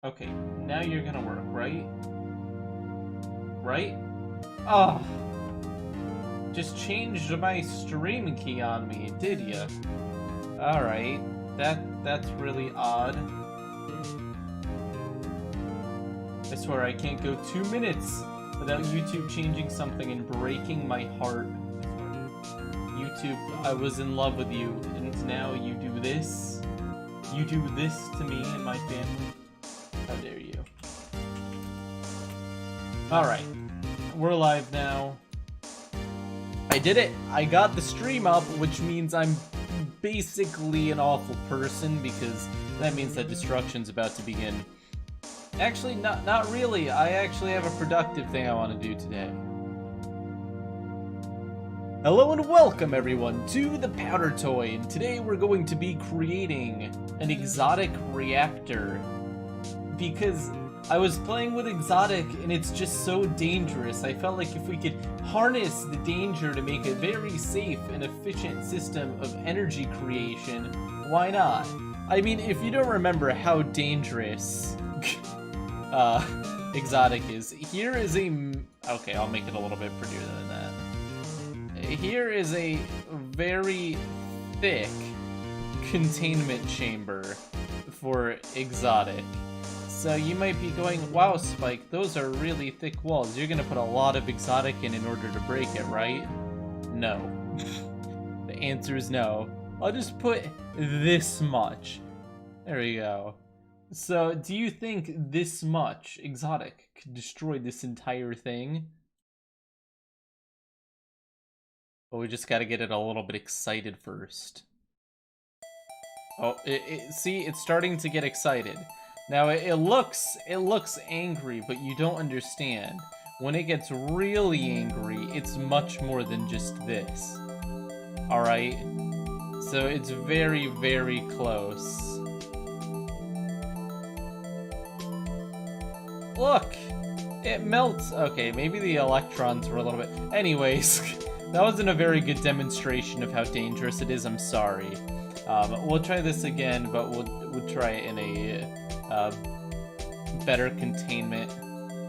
Okay, now you're gonna work, right? Right? Oh! Just changed my stream key on me, did ya? Alright, that's really odd. I swear I can't go 2 minutes without YouTube changing something and breaking my heart. YouTube, I was in love with you, and now you do this? You do this to me and my family? How dare you? Alright, we're live now. I did it! I got the stream up, which means I'm basically an awful person, because that means that destruction's about to begin. Actually, not really. I actually have a productive thing I want to do today. Hello and welcome everyone to the Powder Toy, and today we're going to be creating an exotic reactor. Because I was playing with exotic and it's just so dangerous. I felt like if we could harness the danger to make a very safe and efficient system of energy creation, why not? I mean, if you don't remember how dangerous exotic is, here is a... Okay, I'll make it a little bit prettier than that. Here is a very thick containment chamber for exotic. So you might be going, wow, Spike, those are really thick walls. You're gonna put a lot of exotic in order to break it, right? No. The answer is no. I'll just put this much. There we go. So, do you think this much exotic could destroy this entire thing? But we just gotta get it a little bit excited first. Oh, see, it's starting to get excited. Now, it looks angry, but you don't understand. When it gets really angry, it's much more than just this. Alright? So it's very, very close. Look! It melts! Okay, maybe the electrons were a little bit... Anyways, that wasn't a very good demonstration of how dangerous it is, I'm sorry. We'll try this again, but we'll try it in a better containment,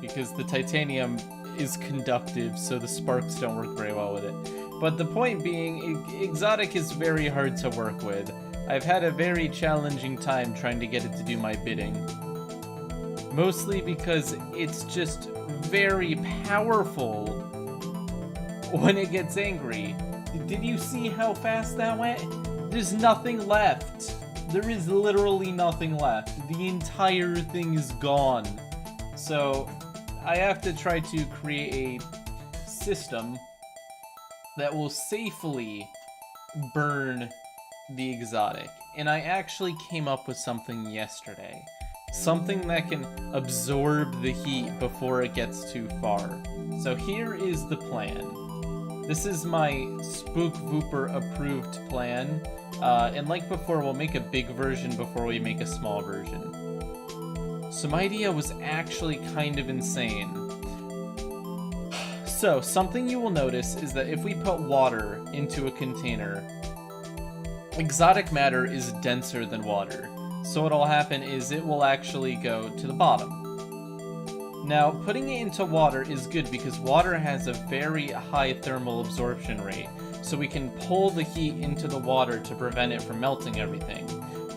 because the titanium is conductive, so the sparks don't work very well with it. But the point being, exotic is very hard to work with. I've had a very challenging time trying to get it to do my bidding. Mostly because it's just very powerful when it gets angry. Did you see how fast that went? There's nothing left. There is literally nothing left. The entire thing is gone. So I have to try to create a system that will safely burn the exotic. And I actually came up with something yesterday. Something that can absorb the heat before it gets too far. So here is the plan. This is my Spook Vooper approved plan. And like before, we'll make a big version before we make a small version. So my idea was actually kind of insane. So, something you will notice is that if we put water into a container, exotic matter is denser than water. So what'll happen is it will actually go to the bottom. Now, putting it into water is good because water has a very high thermal absorption rate. So we can pull the heat into the water to prevent it from melting everything.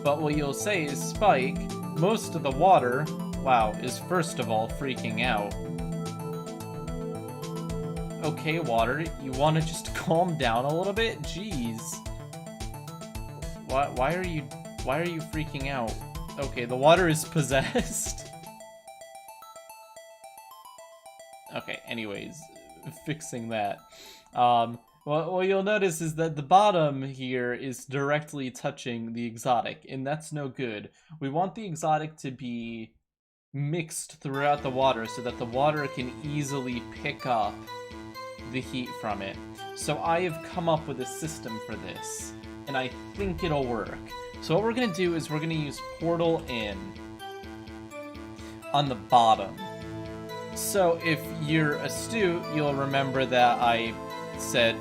But what you'll say is, Spike, most of the water, wow, is first of all freaking out. Okay, water, you want to just calm down a little bit? Jeez. Why are you freaking out? Okay, the water is possessed. Okay, anyways, fixing that. What you'll notice is that the bottom here is directly touching the exotic, and that's no good. We want the exotic to be mixed throughout the water so that the water can easily pick up the heat from it. So I have come up with a system for this, and I think it'll work. So what we're going to do is we're going to use portal in on the bottom. So if you're astute, you'll remember that I said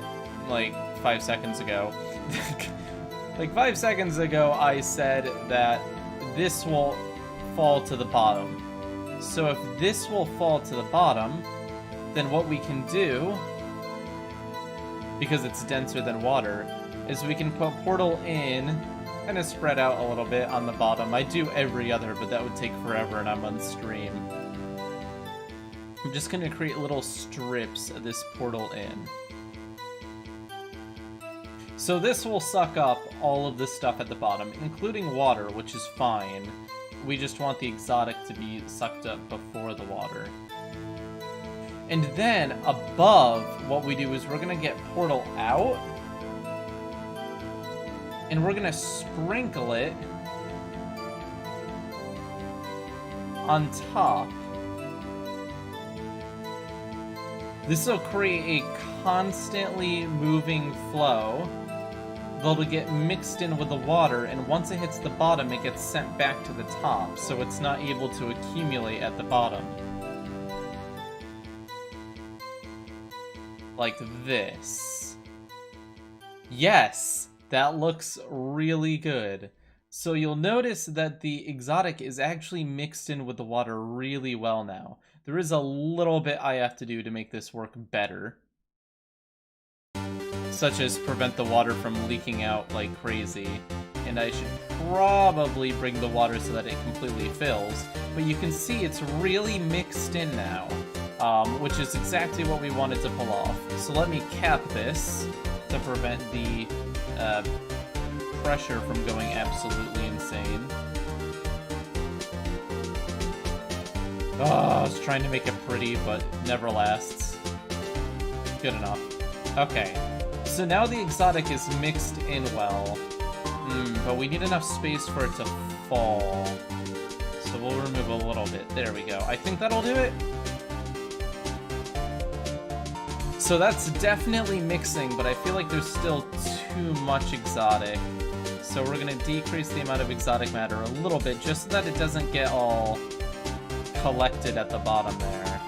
like 5 seconds ago. Like 5 seconds ago, I said that this will fall to the bottom. So if this will fall to the bottom, then what we can do, because it's denser than water, is we can put portal in, kind of spread out a little bit on the bottom. I do every other, but that would take forever and I'm on stream. I'm just going to create little strips of this portal in. So this will suck up all of the stuff at the bottom, including water, which is fine. We just want the exotic to be sucked up before the water. And then, above, what we do is we're going to get portal out, and we're going to sprinkle it on top. This will create a constantly moving flow that'll get mixed in with the water, and once it hits the bottom, it gets sent back to the top, so it's not able to accumulate at the bottom. Like this. Yes! That looks really good. So you'll notice that the exotic is actually mixed in with the water really well now. There is a little bit I have to do to make this work better, such as prevent the water from leaking out like crazy. And I should probably bring the water so that it completely fills. But you can see it's really mixed in now, which is exactly what we wanted to pull off. So let me cap this to prevent the pressure from going absolutely insane. Oh, I was trying to make it pretty, but never lasts. Good enough. Okay. So now the exotic is mixed in well, but we need enough space for it to fall. So we'll remove a little bit. There we go. I think that'll do it. So that's definitely mixing, but I feel like there's still too much exotic. So we're going to decrease the amount of exotic matter a little bit, just so that it doesn't get all collected at the bottom there.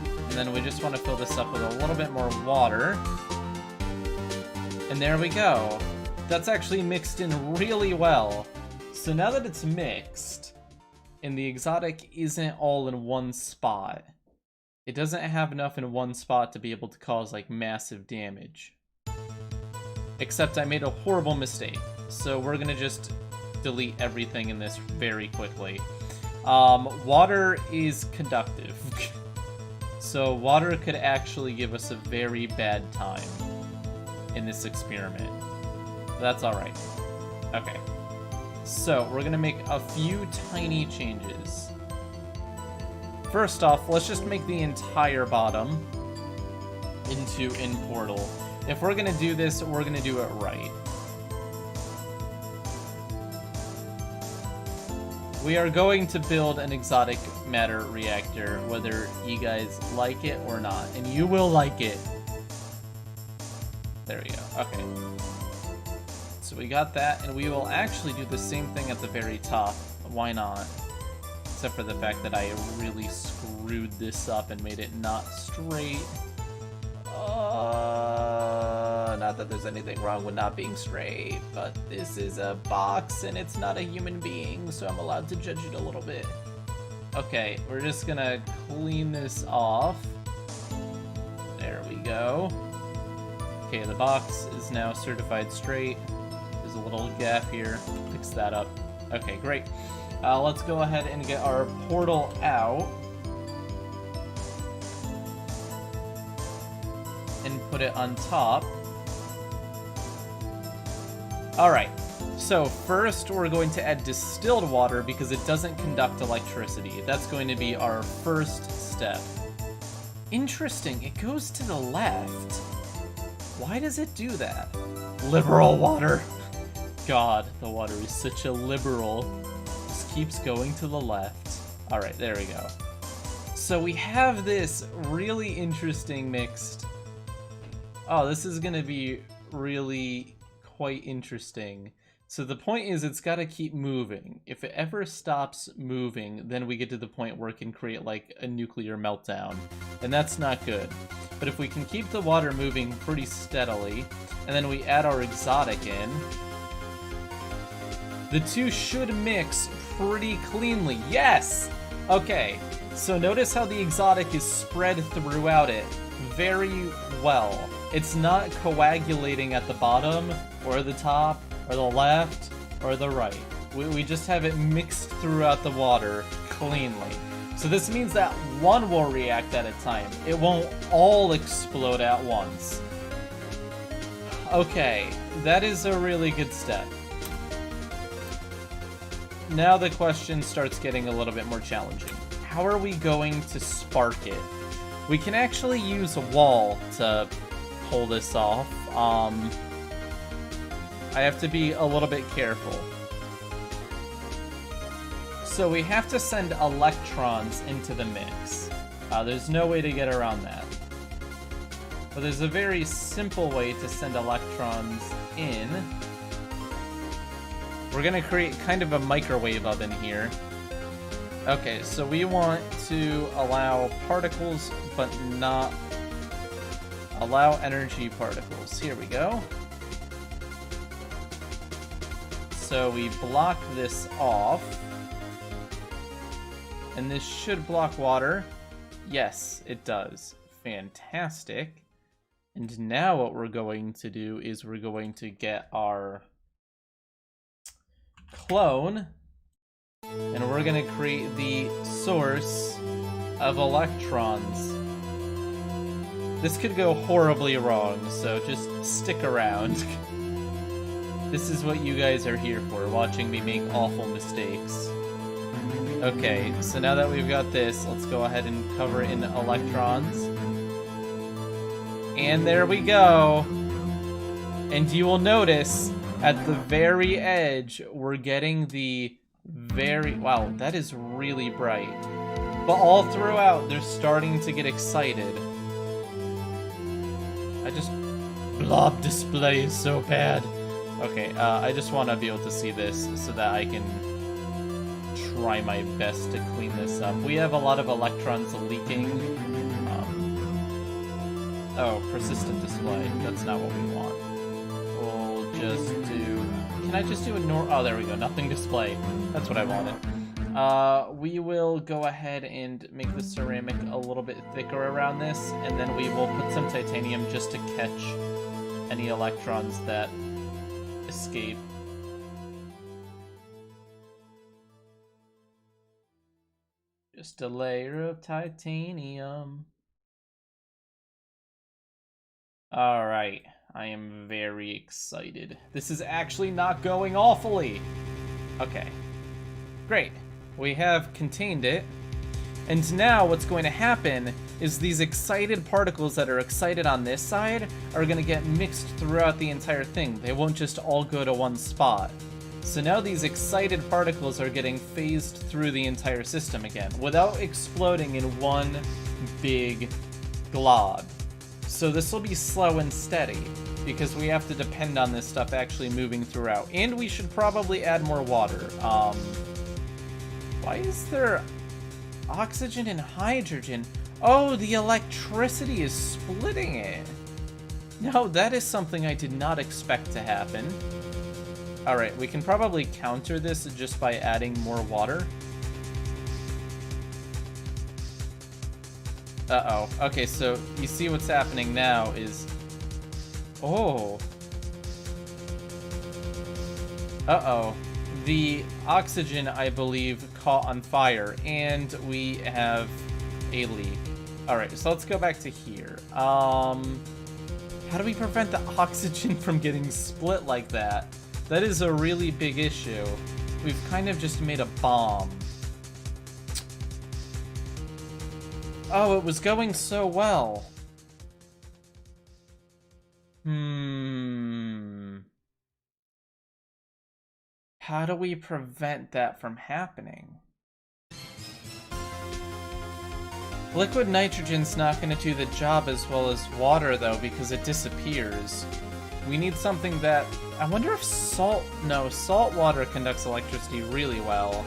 And then we just want to fill this up with a little bit more water. And there we go. That's actually mixed in really well. So now that it's mixed, and the exotic isn't all in one spot, it doesn't have enough in one spot to be able to cause, like, massive damage. Except I made a horrible mistake. So we're gonna just delete everything in this very quickly. Water is conductive. So water could actually give us a very bad time in this experiment. That's alright. Okay. So we're gonna make a few tiny changes. First off, let's just make the entire bottom into in portal. If we're gonna do this, we're gonna do it right. We are going to build an exotic matter reactor, whether you guys like it or not, and you will like it. There we go. Okay. So we got that, and we will actually do the same thing at the very top. Why not? Except for the fact that I really screwed this up and made it not straight. Not that there's anything wrong with not being straight, but this is a box and it's not a human being, so I'm allowed to judge it a little bit. Okay, we're just gonna clean this off. There we go. Okay, the box is now certified straight. There's a little gap here. Fix that up. Okay, great. Let's go ahead and get our portal out. And put it on top. Alright, so first we're going to add distilled water because it doesn't conduct electricity. That's going to be our first step. Interesting, it goes to the left. Why does it do that? Liberal water. God, the water is such a liberal. Just keeps going to the left. Alright, there we go. So we have this really interesting mixed... Oh, this is gonna be really quite interesting. So the point is it's gotta keep moving. If it ever stops moving, then we get to the point where it can create like a nuclear meltdown. And that's not good. But if we can keep the water moving pretty steadily, and then we add our exotic in, The two should mix pretty cleanly. Yes! Okay, so notice how the exotic is spread throughout it very well. It's not coagulating at the bottom, or the top, or the left, or the right. We just have it mixed throughout the water cleanly. So this means that one will react at a time. It won't all explode at once. Okay, that is a really good step. Now the question starts getting a little bit more challenging. How are we going to spark it? We can actually use a wall to pull this off. I have to be a little bit careful. So we have to send electrons into the mix. There's no way to get around that. But there's a very simple way to send electrons in. We're gonna create kind of a microwave oven here. Okay, so we want to allow particles, but not allow energy particles. Here we go. So we block this off. And this should block water. Yes, it does. Fantastic. And now what we're going to do is we're going to get our clone, and we're going to create the source of electrons. This could go horribly wrong, so just stick around. This is what you guys are here for, watching me make awful mistakes. Okay, so now that we've got this, let's go ahead and cover it in electrons. And there we go. And you will notice at the very edge, we're getting the very... Wow, that is really bright. But all throughout, they're starting to get excited. Blob display is so bad. Okay, I just want to be able to see this so that I can try my best to clean this up. We have a lot of electrons leaking. Oh, persistent display. That's not what we want. We'll just do... Can I just do a oh, there we go. Nothing display. That's what I wanted. We will go ahead and make the ceramic a little bit thicker around this, and then we will put some titanium just to catch any electrons that escape. Just a layer of titanium. Alright, I am very excited. This is actually not going awfully. Okay, great. We have contained it. And now what's going to happen is these excited particles that are excited on this side are going to get mixed throughout the entire thing. They won't just all go to one spot. So now these excited particles are getting phased through the entire system again, without exploding in one big glob. So this will be slow and steady, because we have to depend on this stuff actually moving throughout. And we should probably add more water. Why is there oxygen and hydrogen? Oh, the electricity is splitting it. No, that is something I did not expect to happen. Alright, we can probably counter this just by adding more water. Uh-oh. Okay, so you see what's happening now is... Oh. Uh-oh. The oxygen, I believe, caught on fire, and we have a leak. Alright, so let's go back to here. How do we prevent the oxygen from getting split like that? That is a really big issue. We've kind of just made a bomb. Oh, it was going so well. How do we prevent that from happening? Liquid nitrogen's not going to do the job as well as water, though, because it disappears. We need something that... I wonder if salt... No, salt water conducts electricity really well.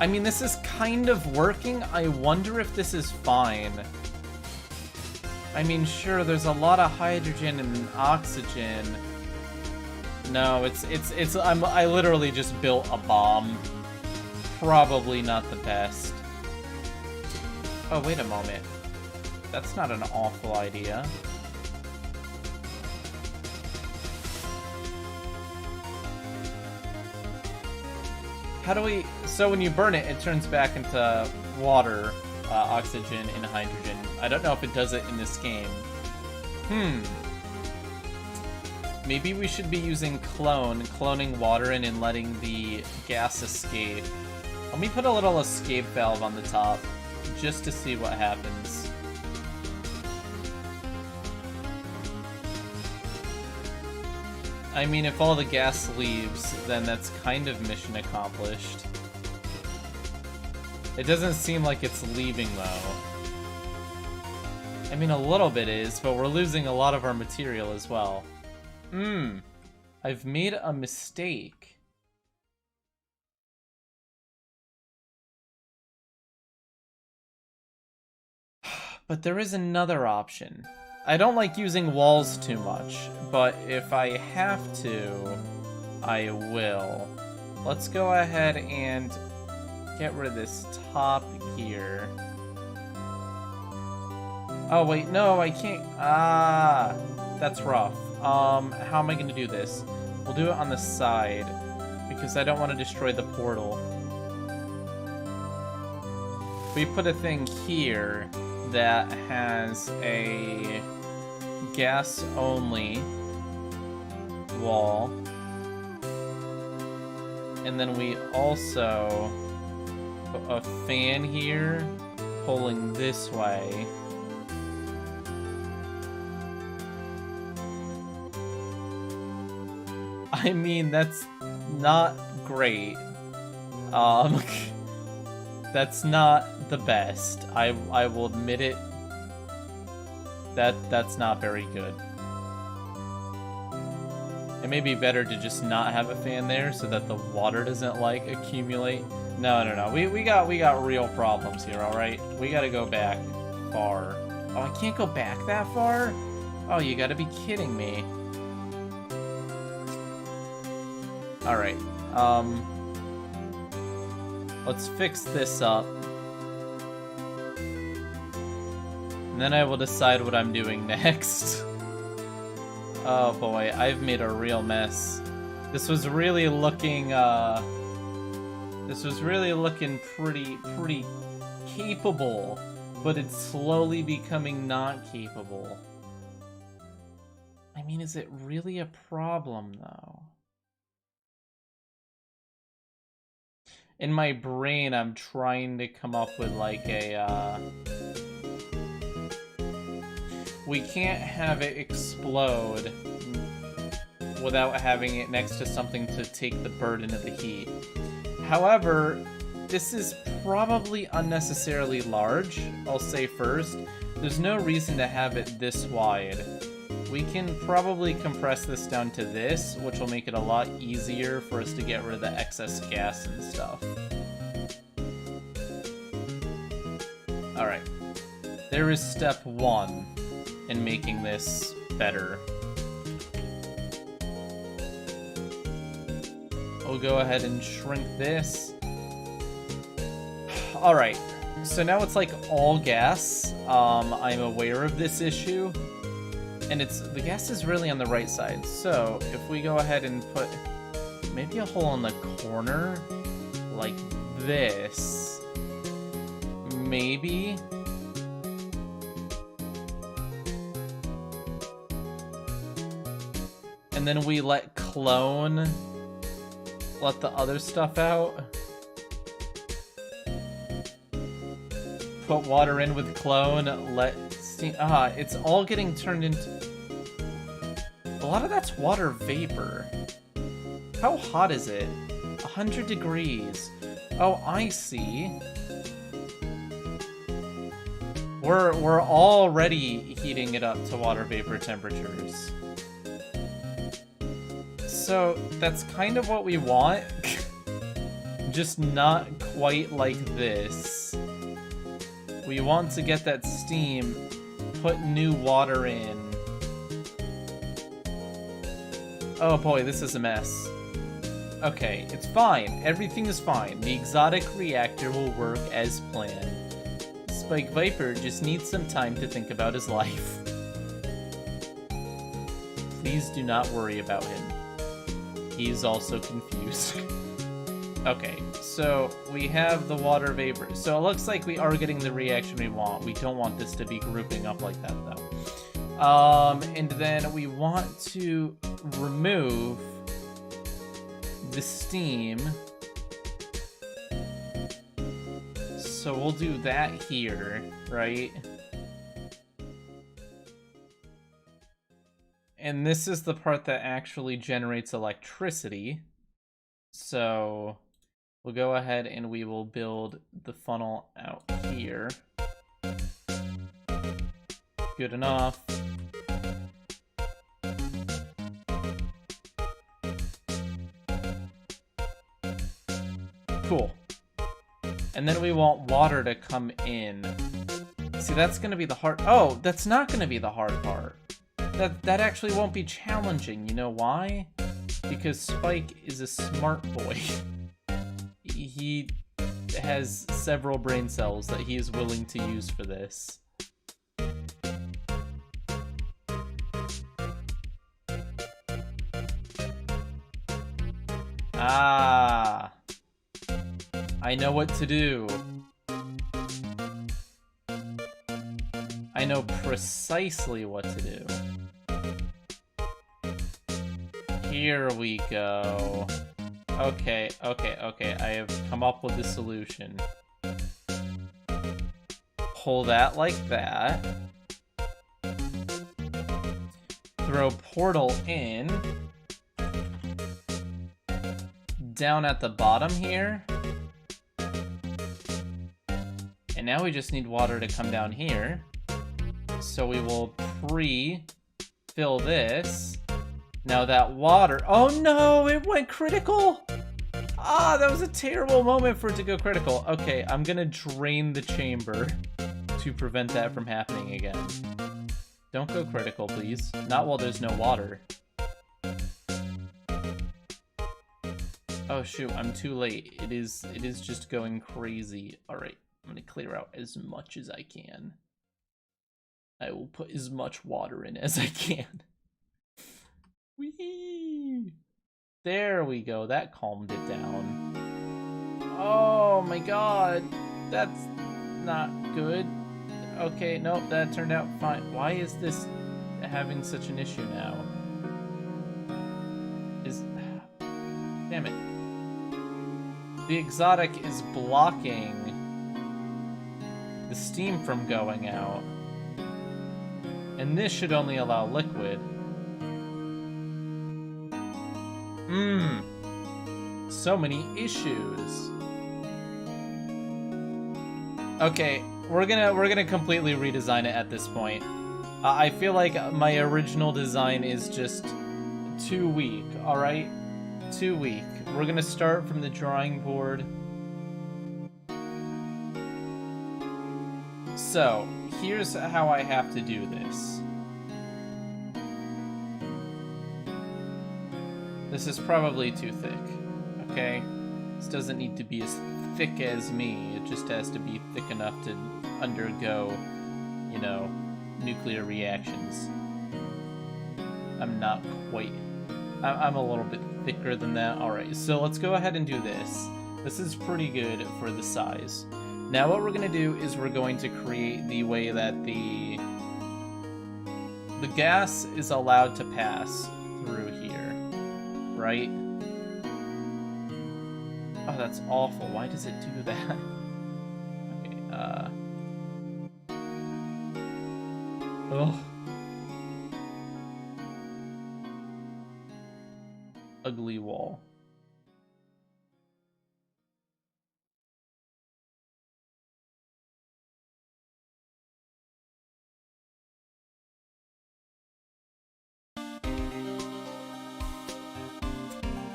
I mean, this is kind of working. I wonder if this is fine. I mean, sure, there's a lot of hydrogen and oxygen. No, I literally just built a bomb. Probably not the best. Oh, wait a moment. That's not an awful idea. How do we... So when you burn it, it turns back into water, oxygen, and hydrogen. I don't know if it does it in this game. Maybe we should be using cloning water in and letting the gas escape. Let me put a little escape valve on the top, just to see what happens. I mean, if all the gas leaves, then that's kind of mission accomplished. It doesn't seem like it's leaving, though. I mean, a little bit is, but we're losing a lot of our material as well. I've made a mistake. But there is another option. I don't like using walls too much, but if I have to, I will. Let's go ahead and get rid of this top here. Oh, wait, no, I can't. Ah, that's rough. How am I going to do this? We'll do it on the side, because I don't want to destroy the portal. We put a thing here that has a gas-only wall. And then we also put a fan here, pulling this way. I mean, that's not great. That's not the best. I will admit it. That's not very good. It may be better to just not have a fan there so that the water doesn't like accumulate. No. We got real problems here, alright? We gotta go back far. Oh, I can't go back that far? Oh, you gotta be kidding me. Alright, let's fix this up. And then I will decide what I'm doing next. Oh boy, I've made a real mess. This was really looking, pretty capable, but it's slowly becoming not capable. I mean, is it really a problem, though? In my brain, I'm trying to come up with, like, a, we can't have it explode without having it next to something to take the burden of the heat. However, this is probably unnecessarily large, I'll say first. There's no reason to have it this wide. We can probably compress this down to this, which will make it a lot easier for us to get rid of the excess gas and stuff. Alright. There is step one in making this better. We'll go ahead and shrink this. Alright. So now it's like all gas. I'm aware of this issue. And the gas is really on the right side. So if we go ahead and put maybe a hole in the corner like this, maybe. And then we let clone let the other stuff out. Put water in with clone, let steam. It's all getting turned into. A lot of that's water vapor. How hot is it? 100 degrees. Oh, I see. We're already heating it up to water vapor temperatures. So that's kind of what we want. Just not quite like this. We want to get that steam, put new water in. Oh boy, this is a mess. Okay, it's fine. Everything is fine. The exotic reactor will work as planned. Spike Viper just needs some time to think about his life. Please do not worry about him. He's also confused. Okay, so we have the water vapor. So it looks like we are getting the reaction we want. We don't want this to be grouping up like that, though. And then we want to remove the steam. So we'll do that here, right? And this is the part that actually generates electricity. So we'll go ahead and we will build the funnel out here. Good enough. Cool. And then we want water to come in. See, that's gonna be the hard... Oh, that's not gonna be the hard part. That actually won't be challenging. You know why? Because Spike is a smart boy. He has several brain cells that he is willing to use for this. Ah, I know what to do. I know precisely what to do. Here we go. Okay. I have come up with a solution. Pull that like that. Throw portal in. Down at the bottom here. And now we just need water to come down here. So we will pre-fill this. Now that water... Oh no, it went critical! Ah, that was a terrible moment for it to go critical. Okay, I'm gonna drain the chamber to prevent that from happening again. Don't go critical, please. Not while there's no water. Oh shoot, I'm too late. It is just going crazy. Alright, I'm gonna clear out as much as I can. I will put as much water in as I can. Whee! There we go, that calmed it down. Oh my god, that's not good. Okay, nope, that turned out fine. Why is this having such an issue now? Damn it. The exotic is blocking the steam from going out. And this should only allow liquid. So many issues. Okay, we're gonna completely redesign it at this point. I feel like my original design is just too weak, alright? Too weak. We're gonna start from the drawing board. So, here's how I have to do this. This is probably too thick, okay? This doesn't need to be as thick as me. It just has to be thick enough to undergo, you know, nuclear reactions. I'm not quite... I'm a little bit thicker than that. Alright, so let's go ahead and do this. This is pretty good for the size. Now what we're going to do is we're going to create the way that the gas is allowed to pass through here, right? Oh, that's awful. Why does it do that? Okay, ugh. Ugly wall.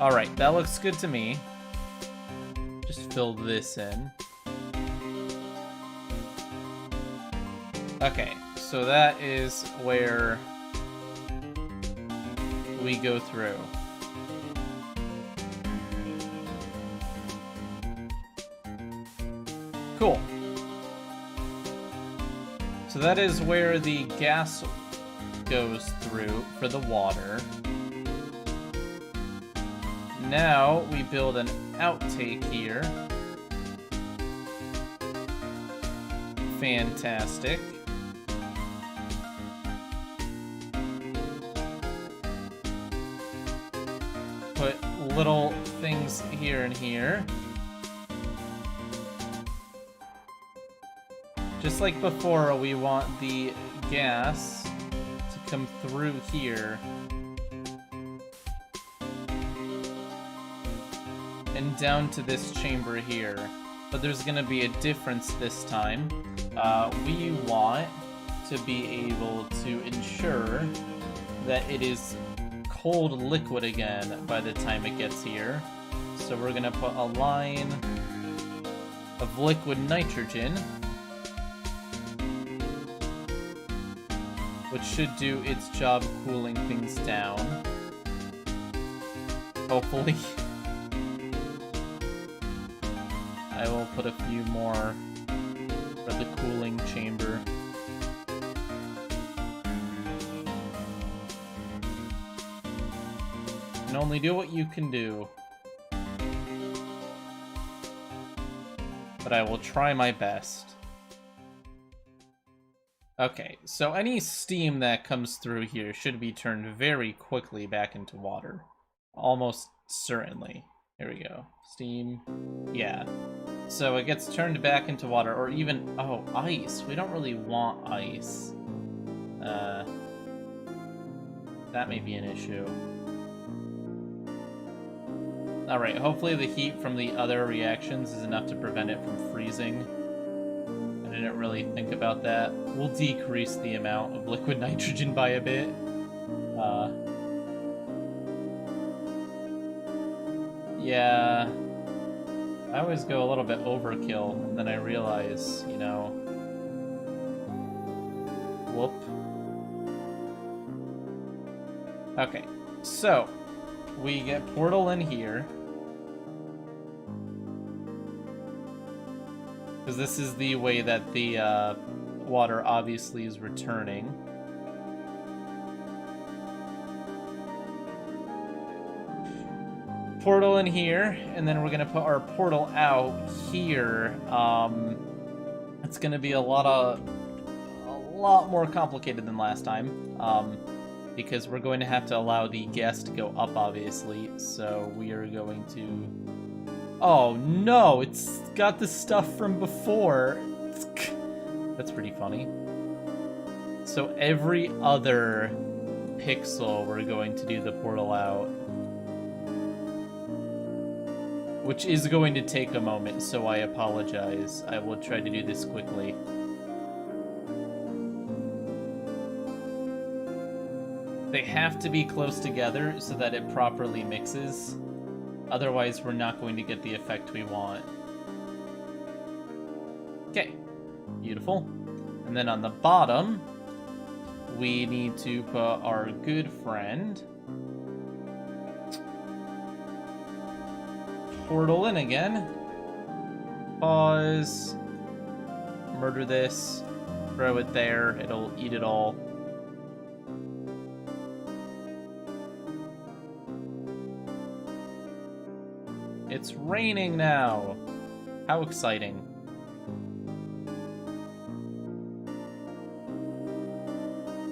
Alright, that looks good to me. Just fill this in. Okay, so that is where we go through. Cool. So that is where the gas goes through for the water. Now we build an outtake here. Fantastic. Put little things here and here. Just like before, we want the gas to come through here. And down to this chamber here. But there's gonna be a difference this time. We want to be able to ensure that it is cold liquid again by the time it gets here. So we're gonna put a line of liquid nitrogen, which should do its job cooling things down. Hopefully. I will put a few more for the cooling chamber. You can only do what you can do. But I will try my best. Okay, so any steam that comes through here should be turned very quickly back into water. Almost certainly. Here we go. Steam. Yeah. So it gets turned back into water, or even... Oh, ice. We don't really want ice. That may be an issue. Alright, hopefully the heat from the other reactions is enough to prevent it from freezing. I didn't really think about that. We'll decrease the amount of liquid nitrogen by a bit. Yeah... I always go a little bit overkill, and then I realize, you know... Whoop. Okay, so... we get portal in here. Because this is the way that the water obviously is returning. Portal in here, and then we're gonna put our portal out here. It's gonna be a lot more complicated than last time, because we're going to have to allow the gas to go up, obviously. So we are going to. Oh no! It's got the stuff from before. That's pretty funny. So every other pixel, we're going to do the portal out. Which is going to take a moment, so I apologize. I will try to do this quickly. They have to be close together so that it properly mixes. Otherwise, we're not going to get the effect we want. Okay, beautiful. And then on the bottom, we need to put our good friend... portal in again. Pause. Murder this. Throw it there. It'll eat it all. It's raining now. How exciting.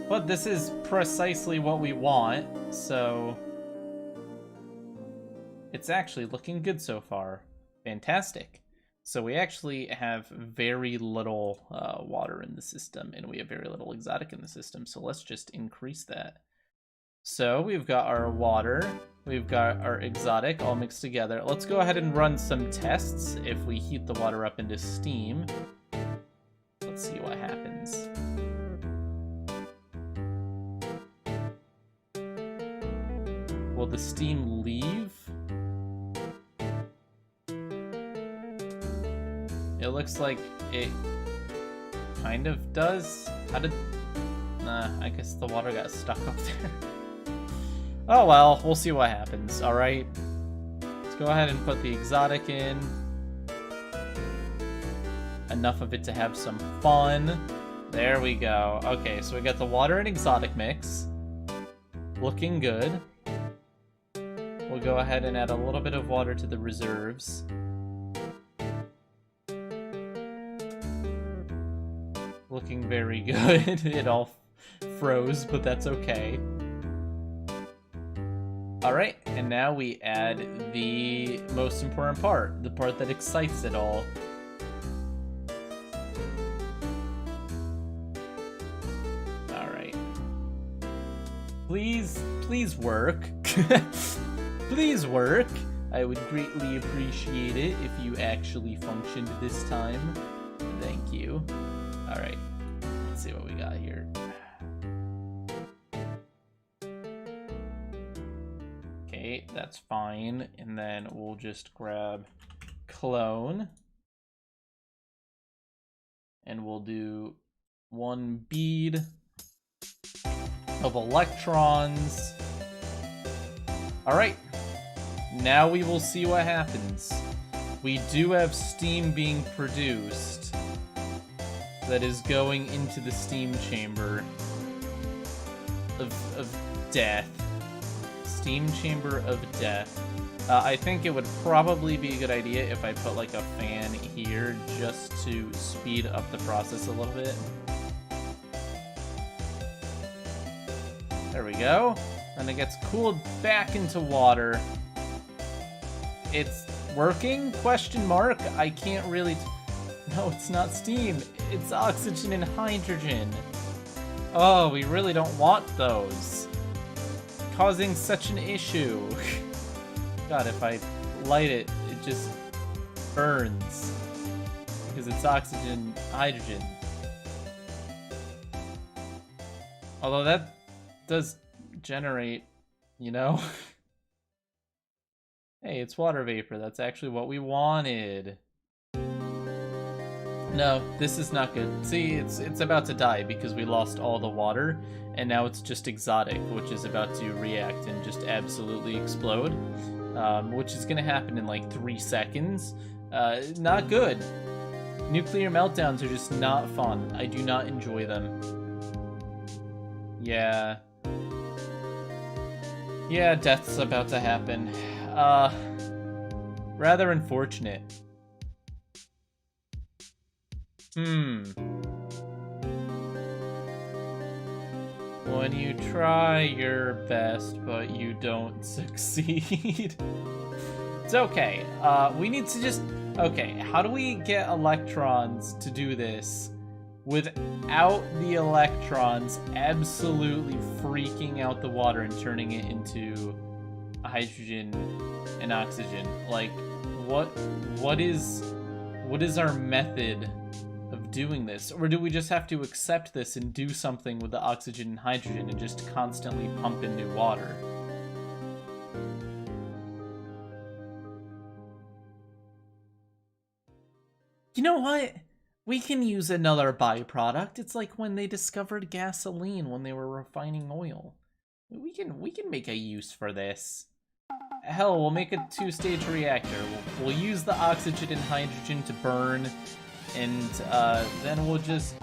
But this is precisely what we want, so... it's actually looking good so far. Fantastic. So we actually have very little water in the system, and we have very little exotic in the system, so let's just increase that. So we've got our water, we've got our exotic all mixed together. Let's go ahead and run some tests if we heat the water up into steam. Let's see what happens. Will the steam leave? It looks like it kind of does. How did... Nah, I guess the water got stuck up there. Oh well, we'll see what happens, alright? Let's go ahead and put the exotic in. Enough of it to have some fun. There we go. Okay, so we got the water and exotic mix. Looking good. We'll go ahead and add a little bit of water to the reserves. Looking very good. It all froze, but that's okay. Alright, and now we add the most important part, the part that excites it all. Alright. Please work. Please work. I would greatly appreciate it if you actually functioned this time. Thank you. Alright, let's see what we got here. Okay, that's fine. And then we'll just grab clone. And we'll do 1 bead of electrons. Alright, now we will see what happens. We do have steam being produced that is going into the steam chamber of death. Steam chamber of death. I think it would probably be a good idea if I put like a fan here just to speed up the process a little bit. There we go. And it gets cooled back into water. It's working? Question mark? I can't really... No, it's not steam. It's oxygen and hydrogen. Oh, we really don't want those. Causing such an issue. God, if I light it, it just burns. Because it's oxygen, hydrogen. Although that does generate, you know? Hey, it's water vapor. That's actually what we wanted. No, this is not good. See, it's about to die because we lost all the water, and now it's just exotic, which is about to react and just absolutely explode, which is going to happen in like 3 seconds. Not good. Nuclear meltdowns are just not fun. I do not enjoy them. Yeah. Yeah, death's about to happen. Rather unfortunate. When you try your best, but you don't succeed. It's okay. We need to just... Okay, how do we get electrons to do this without the electrons absolutely freaking out the water and turning it into hydrogen and oxygen? Like, what is our method of doing this? Or do we just have to accept this and do something with the oxygen and hydrogen and just constantly pump in new water? You know what? We can use another byproduct. It's like when they discovered gasoline when they were refining oil. We can make a use for this. Hell, we'll make a 2-stage reactor. We'll use the oxygen and hydrogen to burn, and then we'll just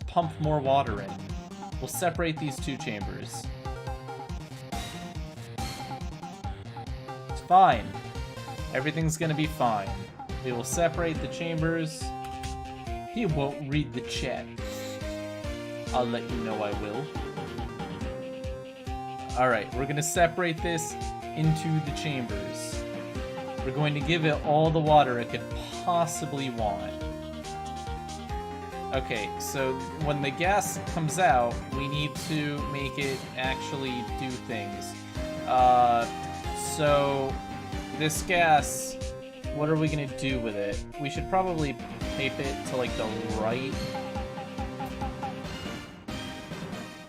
pump more water in. We'll separate these 2 chambers. It's fine. Everything's gonna be fine. We will separate the chambers. He won't read the chat. I'll let you know I will. Alright, we're gonna separate this into the chambers. We're going to give it all the water it could possibly want. Okay, so when the gas comes out, we need to make it actually do things. So this gas, what are we gonna do with it? We should probably tape it to like the right.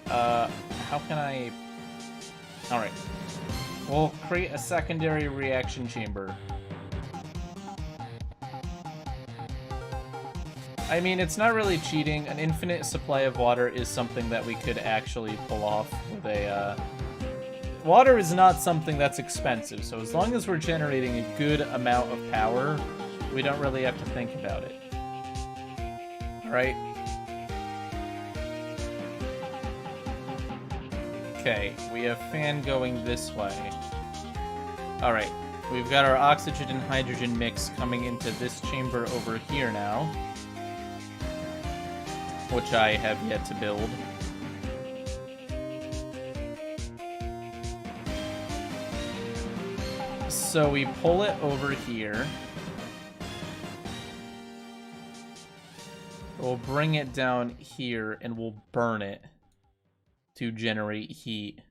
How can I... Alright. We'll create a secondary reaction chamber. I mean, it's not really cheating. An infinite supply of water is something that we could actually pull off with a Water is not something that's expensive, so as long as we're generating a good amount of power, we don't really have to think about it. Alright? Okay, we have fan going this way. Alright, we've got our oxygen and hydrogen mix coming into this chamber over here now, which I have yet to build. So we pull it over here. We'll bring it down here and we'll burn it to generate heat.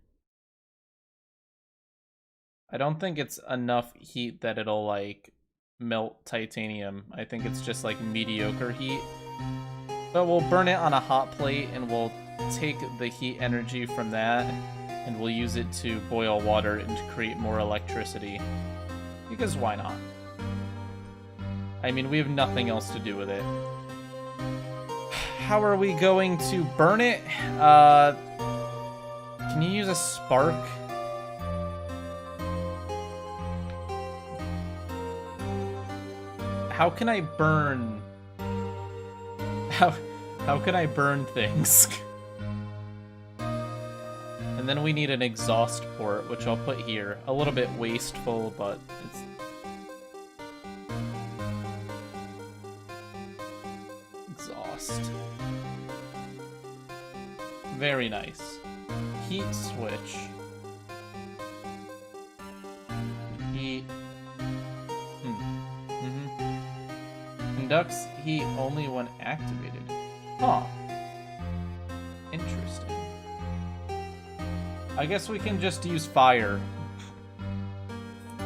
I don't think it's enough heat that it'll, like, melt titanium. I think it's just, like, mediocre heat. But we'll burn it on a hot plate and we'll take the heat energy from that and we'll use it to boil water and to create more electricity. Because why not? I mean, we have nothing else to do with it. How are we going to burn it? Can you use a spark? How can I burn... How can I burn things? And then we need an exhaust port, which I'll put here. A little bit wasteful, but it's... Exhaust. Very nice. Heat switch. Heat. Conducts heat only when activated. Huh. Interesting. I guess we can just use fire.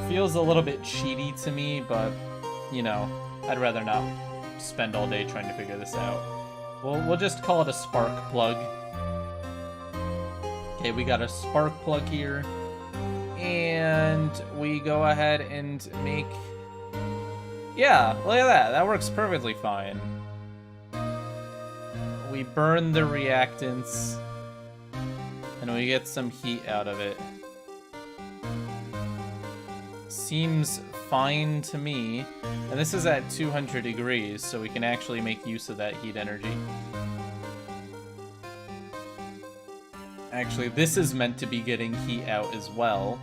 Feels a little bit cheaty to me, but, you know, I'd rather not spend all day trying to figure this out. We'll just call it a spark plug. Okay, we got a spark plug here. And we go ahead and make... Yeah, look at that. That works perfectly fine. We burn the reactants. And we get some heat out of it. Seems fine to me. And this is at 200 degrees, so we can actually make use of that heat energy. Actually, this is meant to be getting heat out as well.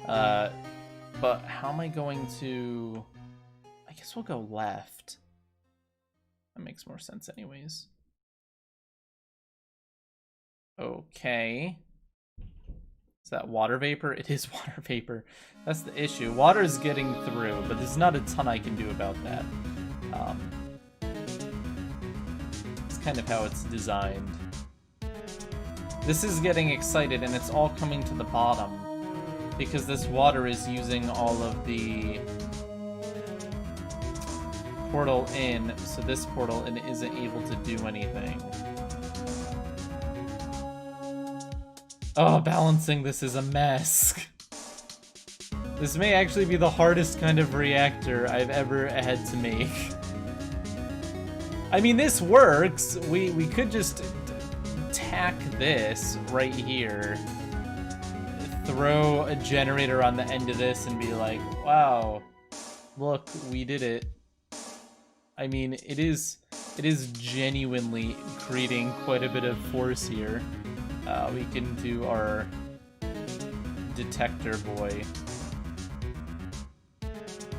But how am I going to... I guess we'll go left. That makes more sense anyways. Okay. Is that water vapor? It is water vapor. That's the issue. Water is getting through, but there's not a ton I can do about that. It's kind of how it's designed. This is getting excited, and it's all coming to the bottom. Because this water is using all of the portal in, so this portal in isn't able to do anything. Oh, balancing this is a mess. This may actually be the hardest kind of reactor I've ever had to make. I mean, this works. We could just tack this right here. Throw a generator on the end of this and be like, wow, look, we did it. I mean, it is genuinely creating quite a bit of force here. We can do our detector boy,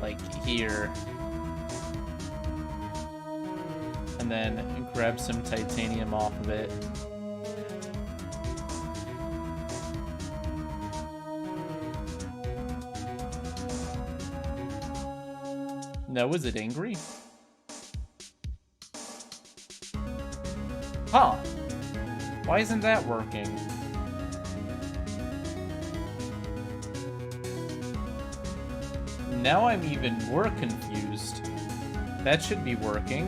like here, and then grab some titanium off of it. No, is it angry? Huh. Why isn't that working? Now I'm even more confused. That should be working.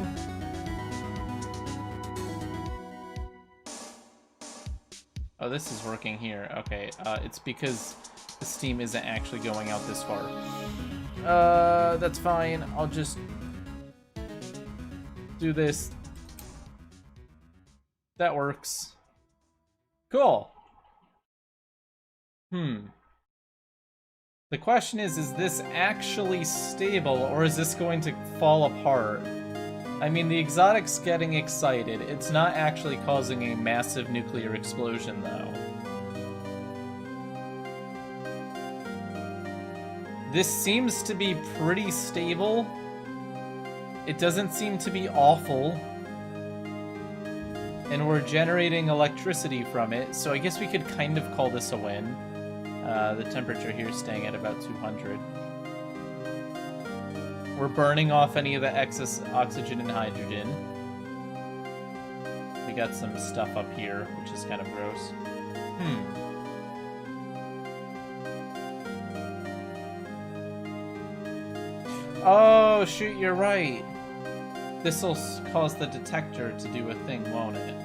Oh, this is working here. Okay, it's because the steam isn't actually going out this far. That's fine. I'll just do this. That works. Cool. The question is this actually stable, or is this going to fall apart? I mean, the exotic's getting excited. It's not actually causing a massive nuclear explosion, though. This seems to be pretty stable. It doesn't seem to be awful. And we're generating electricity from it, so I guess we could kind of call this a win. The temperature here is staying at about 200. We're burning off any of the excess oxygen and hydrogen. We got some stuff up here, which is kind of gross. Oh, shoot, you're right. This'll cause the detector to do a thing, won't it?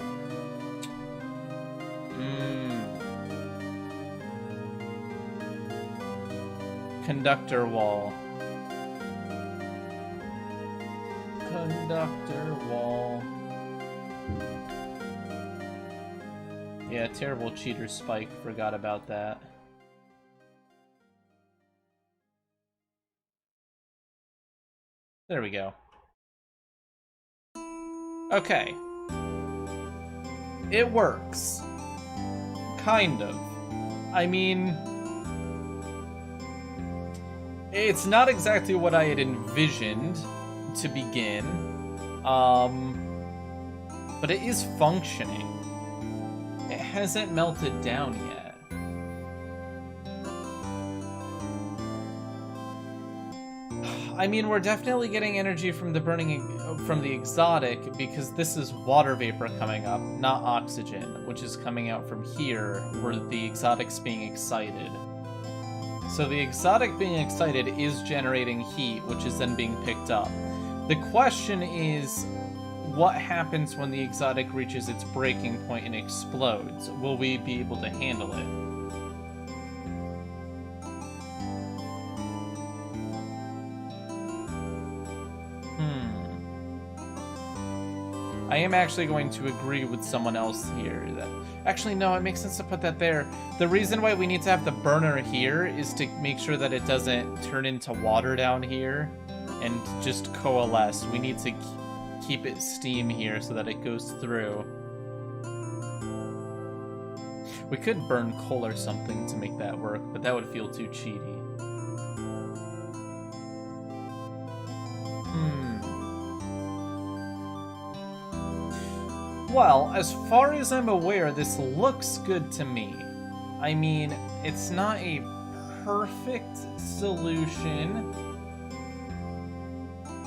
Conductor wall. Conductor wall. Yeah, terrible cheater spike. Forgot about that. There we go. Okay. It works. Kind of. I mean, it's not exactly what I had envisioned to begin, but it is functioning. It hasn't melted down yet. I mean, we're definitely getting energy from the from the exotic, because this is water vapor coming up, not oxygen, which is coming out from here, where the exotic's being excited. So the exotic being excited is generating heat, which is then being picked up. The question is, what happens when the exotic reaches its breaking point and explodes? Will we be able to handle it? I am actually going to agree with someone else here. Actually, no, it makes sense to put that there. The reason why we need to have the burner here is to make sure that it doesn't turn into water down here and just coalesce. We need to keep it steam here so that it goes through. We could burn coal or something to make that work, but that would feel too cheaty. Well, as far as I'm aware, this looks good to me. I mean, it's not a perfect solution.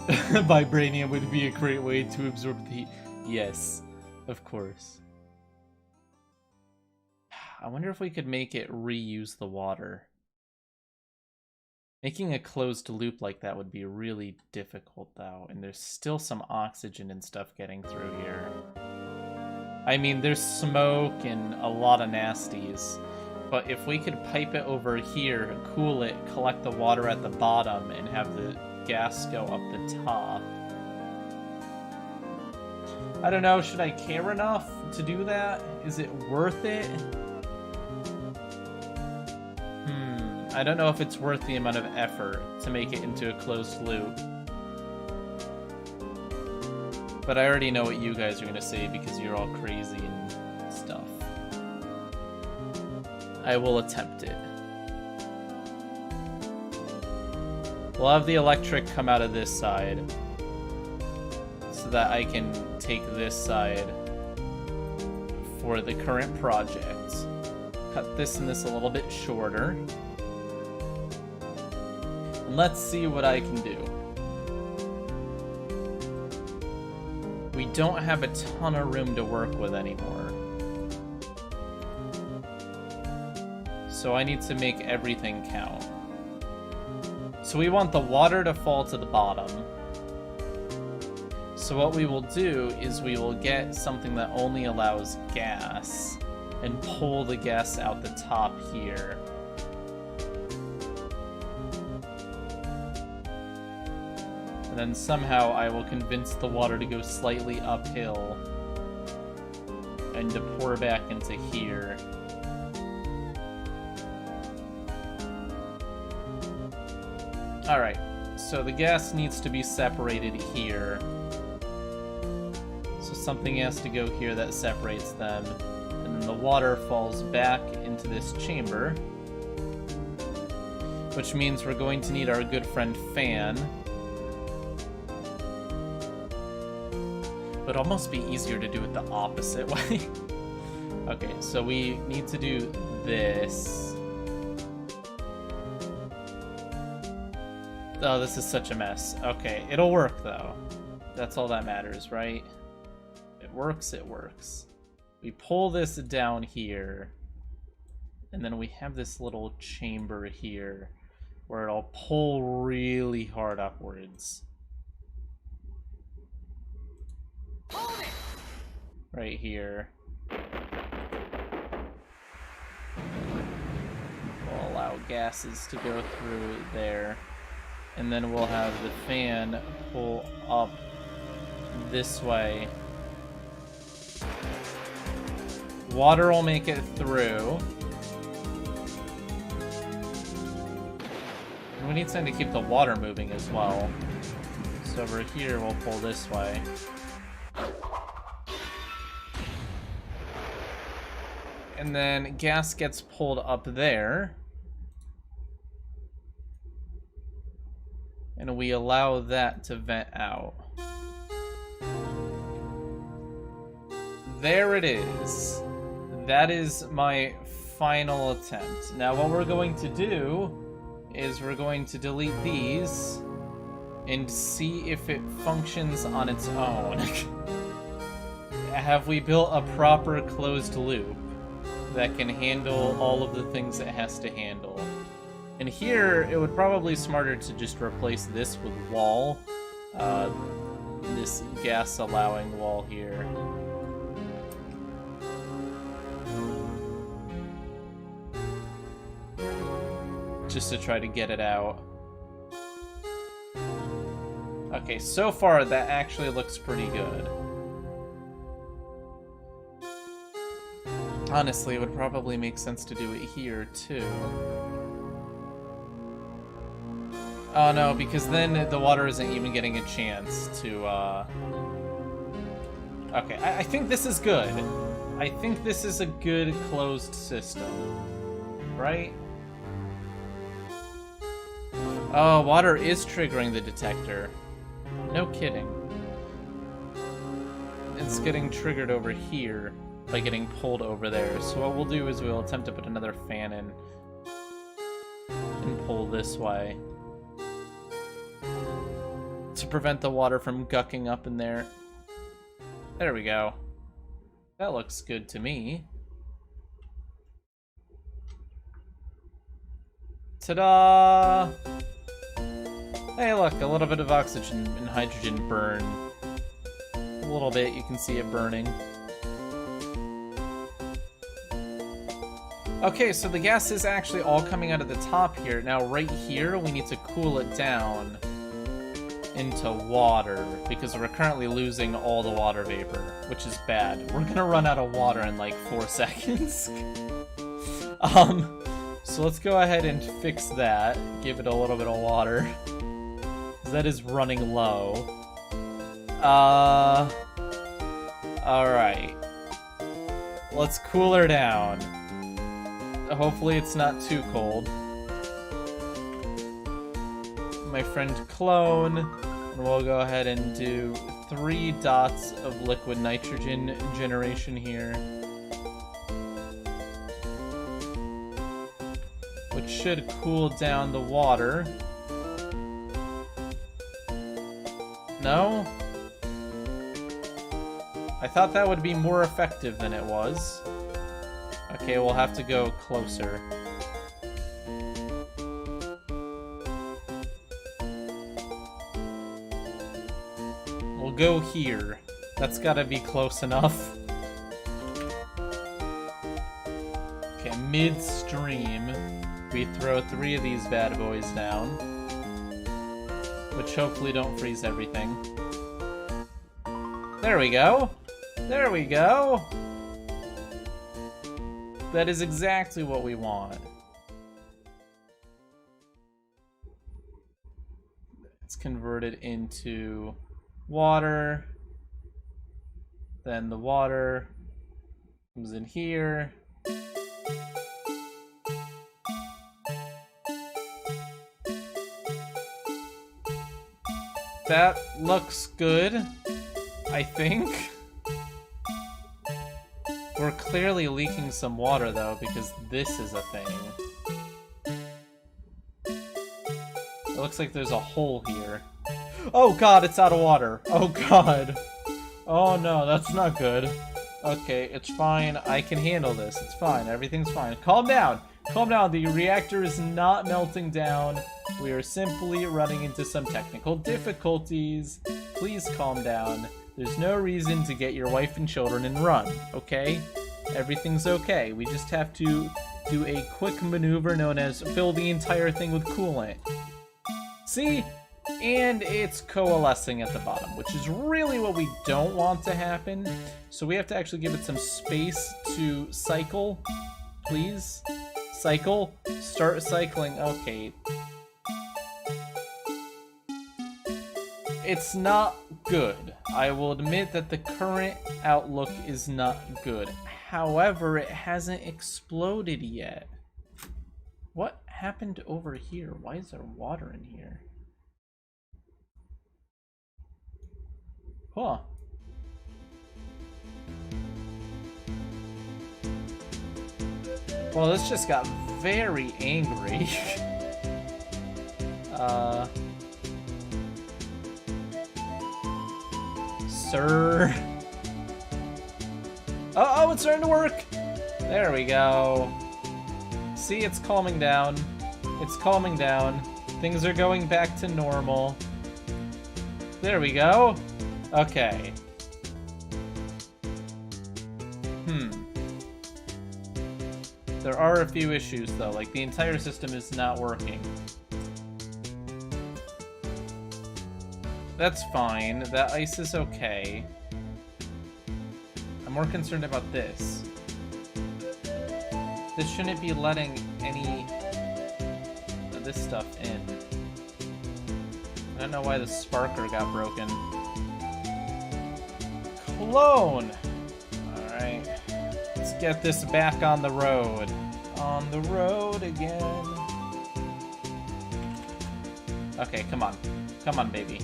Vibranium would be a great way to absorb the heat. Yes, of course. I wonder if we could make it reuse the water. Making a closed loop like that would be really difficult, though, and there's still some oxygen and stuff getting through here. I mean, there's smoke and a lot of nasties, but if we could pipe it over here, cool it, collect the water at the bottom, and have the gas go up the top. I don't know, should I care enough to do that? Is it worth it? I don't know if it's worth the amount of effort to make it into a closed loop. But I already know what you guys are going to say because you're all crazy and stuff. I will attempt it. We'll have the electric come out of this side so that I can take this side for the current project. Cut this and this a little bit shorter. And let's see what I can do. We don't have a ton of room to work with anymore. So I need to make everything count. So we want the water to fall to the bottom. So what we will do is we will get something that only allows gas and pull the gas out the top here. Then somehow I will convince the water to go slightly uphill and to pour back into here. Alright, so the gas needs to be separated here. So something has to go here that separates them. And then the water falls back into this chamber. Which means we're going to need our good friend Fan. But it'll almost be easier to do it the opposite way. Okay, so we need to do this. Oh, this is such a mess. Okay, it'll work though. That's all that matters, right? It works, it works. We pull this down here. And then we have this little chamber here where it'll pull really hard upwards. Hold it! Right here. We'll allow gases to go through there. And then we'll have the fan pull up this way. Water will make it through. And we need something to keep the water moving as well. So over here, we'll pull this way. And then gas gets pulled up there. And we allow that to vent out. There it is. That is my final attempt. Now what we're going to do is we're going to delete these and see if it functions on its own. Have we built a proper closed loop that can handle all of the things it has to handle? And here, it would probably be smarter to just replace this with wall. This gas-allowing wall here. Just to try to get it out. Okay, so far that actually looks pretty good. Honestly, it would probably make sense to do it here, too. Oh no, because then the water isn't even getting a chance to, Okay, I think this is good. I think this is a good closed system. Right? Oh, water is triggering the detector. No kidding. It's getting triggered over here by getting pulled over there. So what we'll do is we'll attempt to put another fan in and pull this way to prevent the water from gucking up in there. There we go. That looks good to me. Ta-da! Hey, look, a little bit of oxygen and hydrogen burn. A little bit, you can see it burning. Okay, so the gas is actually all coming out of the top here. Now, right here, we need to cool it down into water, because we're currently losing all the water vapor, which is bad. We're gonna run out of water in like 4 seconds. So let's go ahead and fix that. Give it a little bit of water. That is running low. Alright. Let's cool her down. Hopefully it's not too cold. My friend Clone, and we'll go ahead and do 3 dots of liquid nitrogen generation here. Which should cool down the water. No? I thought that would be more effective than it was. Okay, we'll have to go closer. We'll go here. That's gotta be close enough. Okay, midstream, we throw 3 of these bad boys down, which hopefully don't freeze everything. There we go! There we go! That is exactly what we want. converted into water. Then the water comes in here. That looks good, I think. We're clearly leaking some water, though, because this is a thing. It looks like there's a hole here. Oh god, it's out of water. Oh god. Oh no, that's not good. Okay, it's fine. I can handle this. It's fine. Everything's fine. Calm down. Calm down. The reactor is not melting down. We are simply running into some technical difficulties. Please calm down. There's no reason to get your wife and children and run, okay? Everything's okay. We just have to do a quick maneuver known as fill the entire thing with coolant. See? And it's coalescing at the bottom, which is really what we don't want to happen. So we have to actually give it some space to cycle. Please? Cycle? Start cycling. Okay. It's not good. I will admit that the current outlook is not good. However, it hasn't exploded yet. What happened over here? Why is there water in here? Huh. Well, this just got very angry. Sir. Oh, it's starting to work! There we go. See, it's calming down. It's calming down. Things are going back to normal. There we go. Okay. There are a few issues, though. Like, the entire system is not working. That's fine. That ice is okay. I'm more concerned about this. This shouldn't be letting any of this stuff in. I don't know why the sparker got broken. Clone! Alright. Let's get this back on the road. On the road again. Okay, come on. Come on, baby.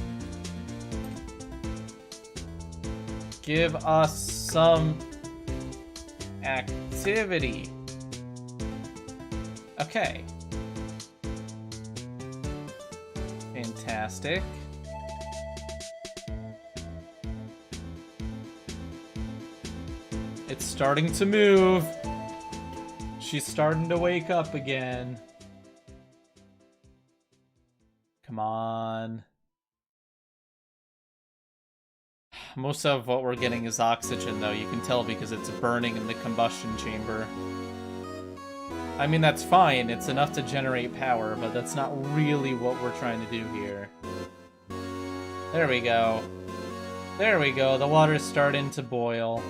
Give us some activity. Okay. Fantastic. It's starting to move. She's starting to wake up again. Come on. Most of what we're getting is oxygen, though. You can tell because it's burning in the combustion chamber. I mean, that's fine. It's enough to generate power, but that's not really what we're trying to do here. There we go. There we go. The water's starting to boil.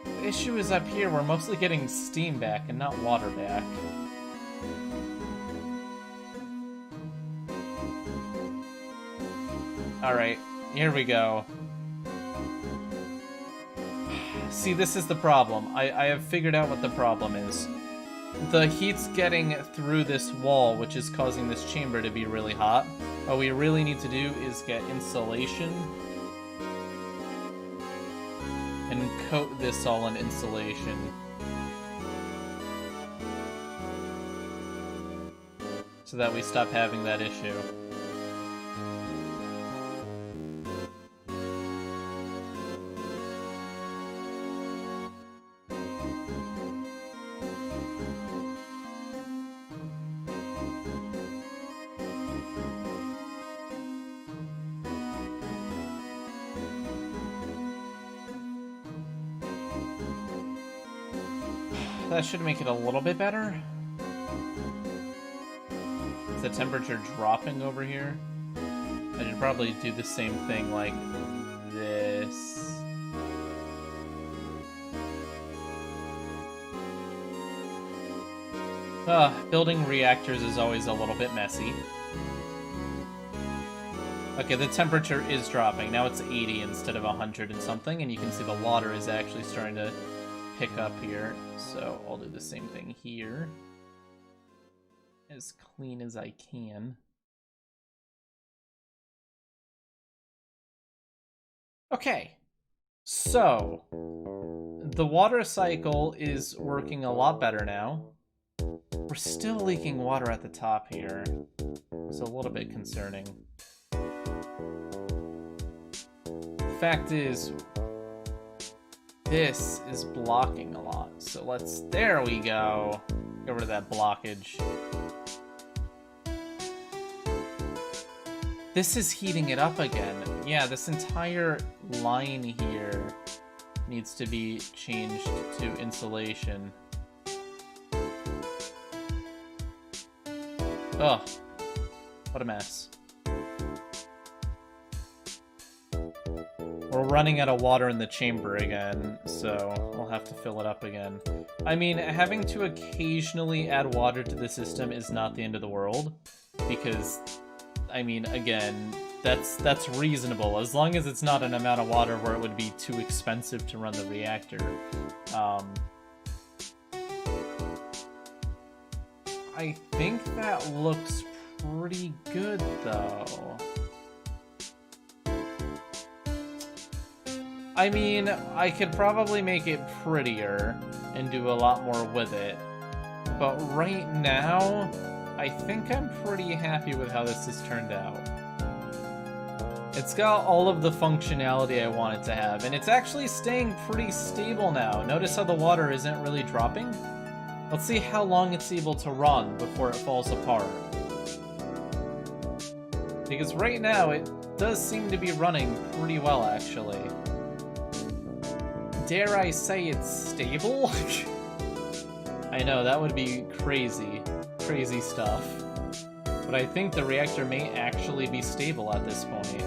The issue is up here. We're mostly getting steam back and not water back. Alright, here we go. See, this is the problem. I have figured out what the problem is. The heat's getting through this wall, which is causing this chamber to be really hot. What we really need to do is get insulation and coat this all in insulation. So that we stop having that issue. That should make it a little bit better. Is the temperature dropping over here? I should probably do the same thing like this. Building reactors is always a little bit messy. Okay, the temperature is dropping. Now it's 80 instead of 100 and something, and you can see the water is actually starting to pick up here. So I'll do the same thing here. As clean as I can. Okay, so the water cycle is working a lot better now. We're still leaking water at the top here. It's a little bit concerning. Fact is, this is blocking a lot. So there we go. Get rid of that blockage. This is heating it up again. Yeah, this entire line here needs to be changed to insulation. Ugh, what a mess. We're running out of water in the chamber again, so we'll have to fill it up again. I mean, having to occasionally add water to the system is not the end of the world, because, I mean, again, that's reasonable, as long as it's not an amount of water where it would be too expensive to run the reactor. I think that looks pretty good, though. I mean, I could probably make it prettier and do a lot more with it, but right now, I think I'm pretty happy with how this has turned out. It's got all of the functionality I want it to have, and it's actually staying pretty stable now. Notice how the water isn't really dropping? Let's see how long it's able to run before it falls apart. Because right now, it does seem to be running pretty well, actually. Dare I say it's stable? I know, that would be crazy. Crazy stuff. But I think the reactor may actually be stable at this point.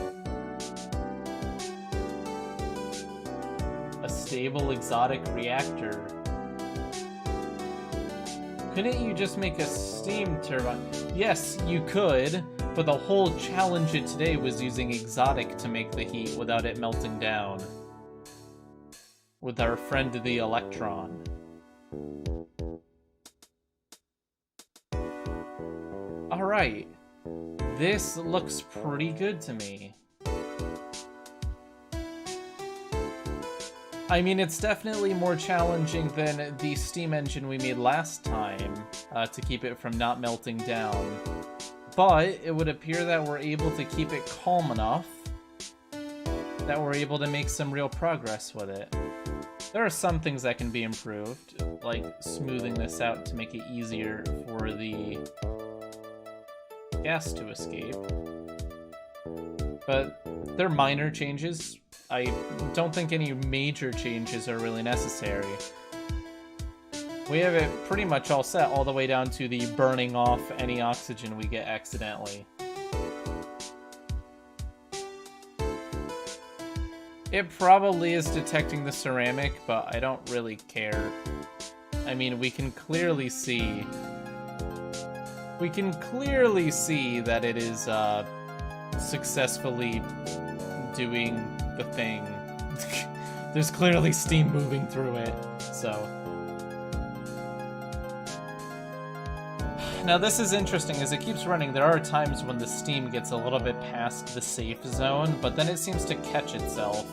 A stable exotic reactor. Couldn't you just make a steam turbine? Yes, you could, but the whole challenge of today was using exotic to make the heat without it melting down. With our friend the electron. Alright. This looks pretty good to me. I mean, it's definitely more challenging than the steam engine we made last time to keep it from not melting down. But it would appear that we're able to keep it calm enough that we're able to make some real progress with it. There are some things that can be improved, like smoothing this out to make it easier for the gas to escape. But they're minor changes. I don't think any major changes are really necessary. We have it pretty much all set all the way down to the burning off any oxygen we get accidentally. It probably is detecting the ceramic, but I don't really care. I mean, we can clearly see that it is successfully doing the thing. There's clearly steam moving through it, so. Now this is interesting, as it keeps running, there are times when the steam gets a little bit past the safe zone, but then it seems to catch itself.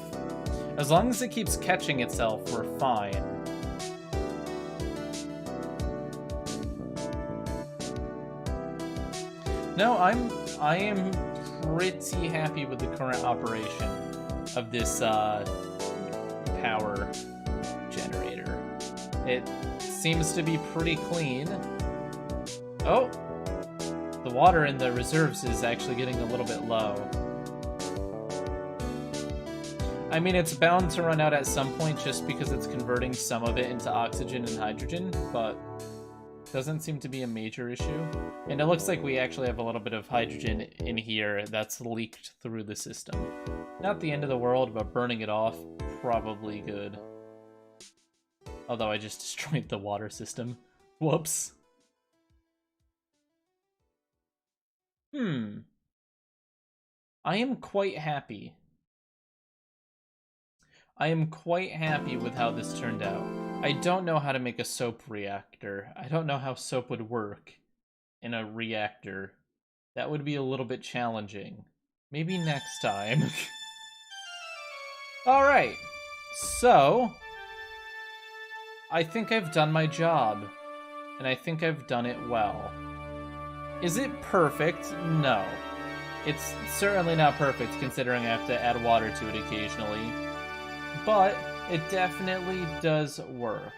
As long as it keeps catching itself, we're fine. No, I am pretty happy with the current operation of this power generator. It seems to be pretty clean. Oh! The water in the reserves is actually getting a little bit low. I mean, it's bound to run out at some point just because it's converting some of it into oxygen and hydrogen, but doesn't seem to be a major issue. And it looks like we actually have a little bit of hydrogen in here that's leaked through the system. Not the end of the world, but burning it off, probably good. Although I just destroyed the water system. Whoops. I am quite happy. I am quite happy with how this turned out. I don't know how to make a soap reactor. I don't know how soap would work in a reactor. That would be a little bit challenging. Maybe next time. Alright, so I think I've done my job, and I think I've done it well. Is it perfect? No. It's certainly not perfect considering I have to add water to it occasionally, but it definitely does work.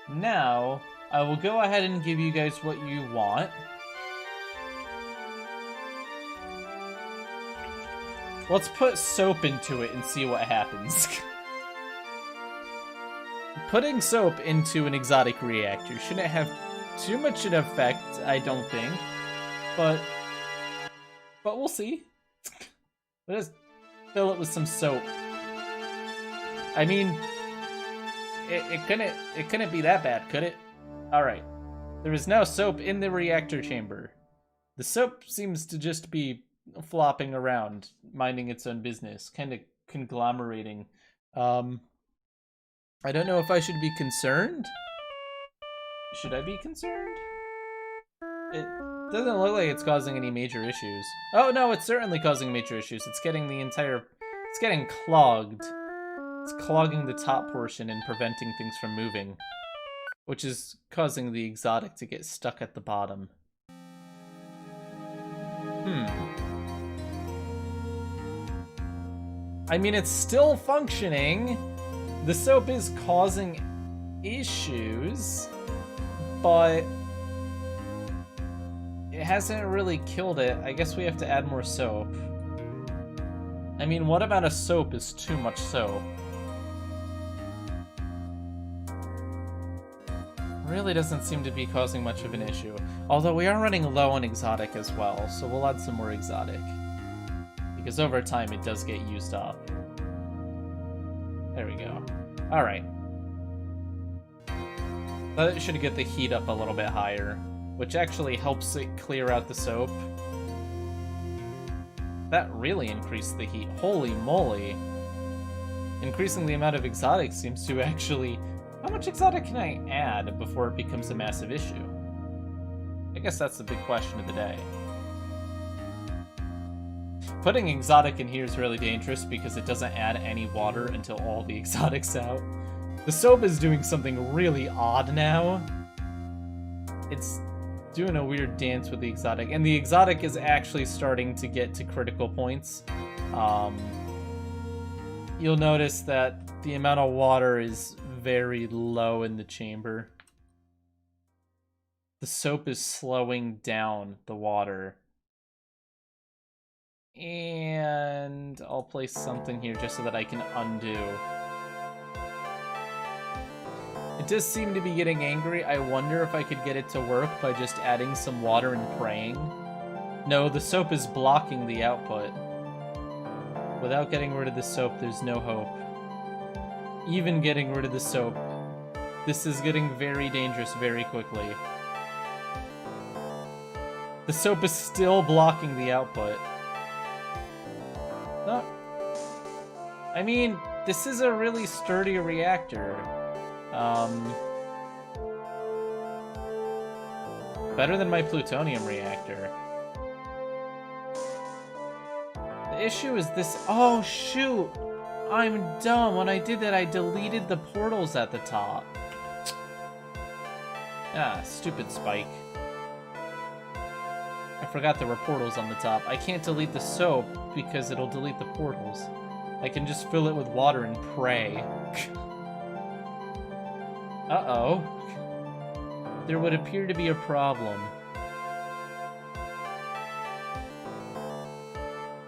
Now, I will go ahead and give you guys what you want. Let's put soap into it and see what happens. Putting soap into an exotic reactor shouldn't have too much an effect, I don't think. But we'll see. Let's fill it with some soap. I mean, it couldn't be that bad, could it? Alright. There is now soap in the reactor chamber. The soap seems to just be flopping around, minding its own business, kind of conglomerating. I don't know if I should be concerned. Should I be concerned? It doesn't look like it's causing any major issues. Oh no, it's certainly causing major issues. It's getting it's getting clogged. It's clogging the top portion and preventing things from moving, which is causing the exotic to get stuck at the bottom. I mean, it's still functioning. The soap is causing issues, but it hasn't really killed it. I guess we have to add more soap. I mean, what amount of soap is too much soap? Really doesn't seem to be causing much of an issue. Although we are running low on exotic as well, so we'll add some more exotic. Because over time it does get used up. There we go. Alright. That should get the heat up a little bit higher, which actually helps it clear out the soap. That really increased the heat. Holy moly. Increasing the amount of exotic seems to actually... How much exotic can I add before it becomes a massive issue? I guess that's the big question of the day. Putting exotic in here is really dangerous because it doesn't add any water until all the exotic's out. The soap is doing something really odd now. It's doing a weird dance with the exotic, and the exotic is actually starting to get to critical points. You'll notice that the amount of water is very low in the chamber. The soap is slowing down the water. And I'll place something here just so that I can undo. It does seem to be getting angry. I wonder if I could get it to work by just adding some water and praying. No, the soap is blocking the output. Without getting rid of the soap, there's no hope. Even getting rid of the soap, this is getting very dangerous very quickly. The soap is still blocking the output. No. I mean, this is a really sturdy reactor. Better than my plutonium reactor. The issue is this... Oh, shoot! I'm dumb. When I did that, I deleted the portals at the top. Ah, stupid Spike. I forgot there were portals on the top. I can't delete the soap because it'll delete the portals. I can just fill it with water and pray. Uh-oh. There would appear to be a problem.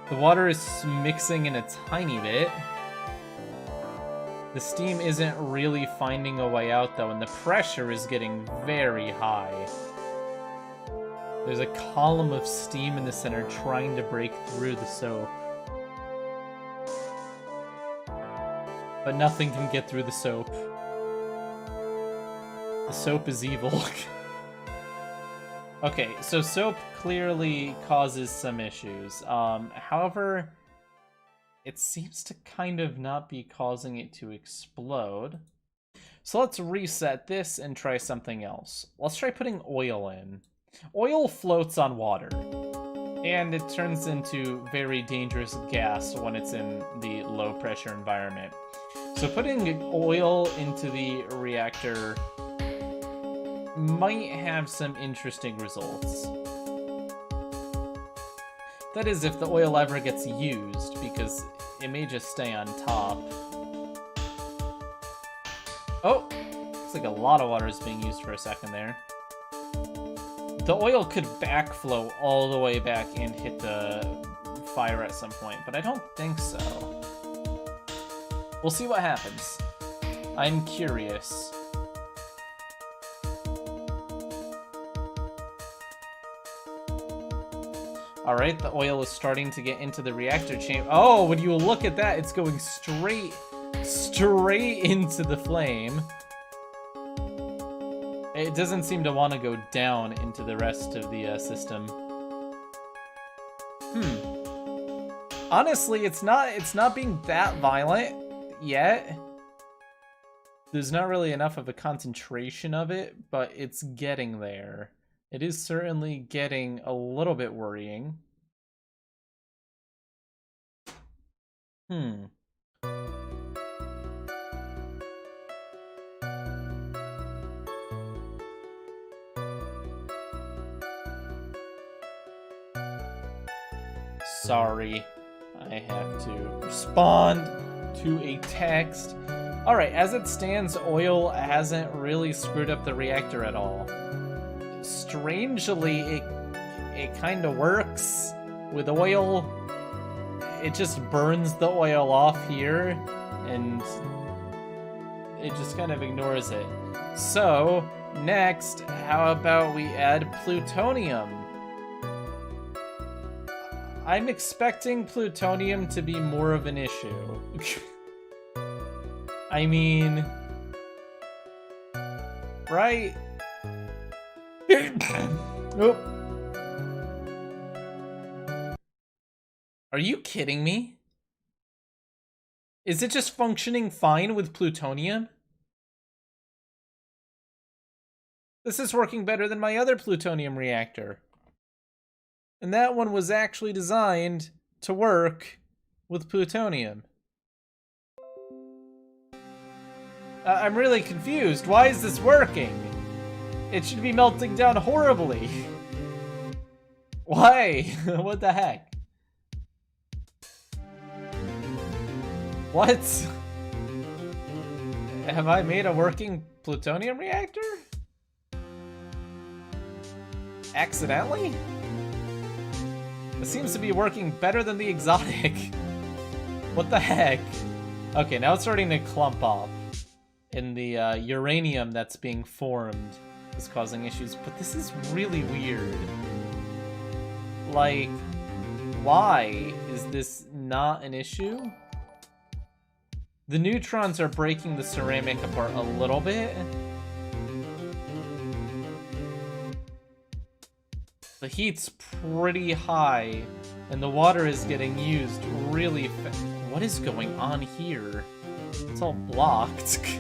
The water is mixing in a tiny bit. The steam isn't really finding a way out, though, and the pressure is getting very high. There's a column of steam in the center trying to break through the soap. But nothing can get through the soap. The soap is evil. Okay, so soap clearly causes some issues. However, it seems to kind of not be causing it to explode. So let's reset this and try something else. Let's try putting oil in. Oil floats on water, and it turns into very dangerous gas when it's in the low pressure environment. So putting oil into the reactor might have some interesting results. That is, if the oil ever gets used, because it may just stay on top. Oh, looks like a lot of water is being used for a second there. The oil could backflow all the way back and hit the fire at some point, but I don't think so. We'll see what happens. I'm curious. Alright, the oil is starting to get into the reactor chamber. Oh, when you look at that, it's going straight into the flame. It doesn't seem to want to go down into the rest of the system. Honestly, it's not being that violent yet. There's not really enough of a concentration of it, but it's getting there. It is certainly getting a little bit worrying. Sorry, I have to respond to a text. Alright, as it stands, oil hasn't really screwed up the reactor at all. Strangely, it kind of works with oil. It just burns the oil off here, and it just kind of ignores it. So, next, how about we add plutonium? I'm expecting plutonium to be more of an issue. I mean... right? Nope. Are you kidding me? Is it just functioning fine with plutonium? This is working better than my other plutonium reactor. And that one was actually designed to work with plutonium. I'm really confused. Why is this working? It should be melting down horribly. Why? What the heck? What? Have I made a working plutonium reactor? Accidentally? It seems to be working better than the exotic. What the heck? Okay, now it's starting to clump up. And the uranium that's being formed is causing issues, but this is really weird. Like, why is this not an issue? The neutrons are breaking the ceramic apart a little bit. The heat's pretty high, and the water is getting used really fast. What is going on here? It's all blocked.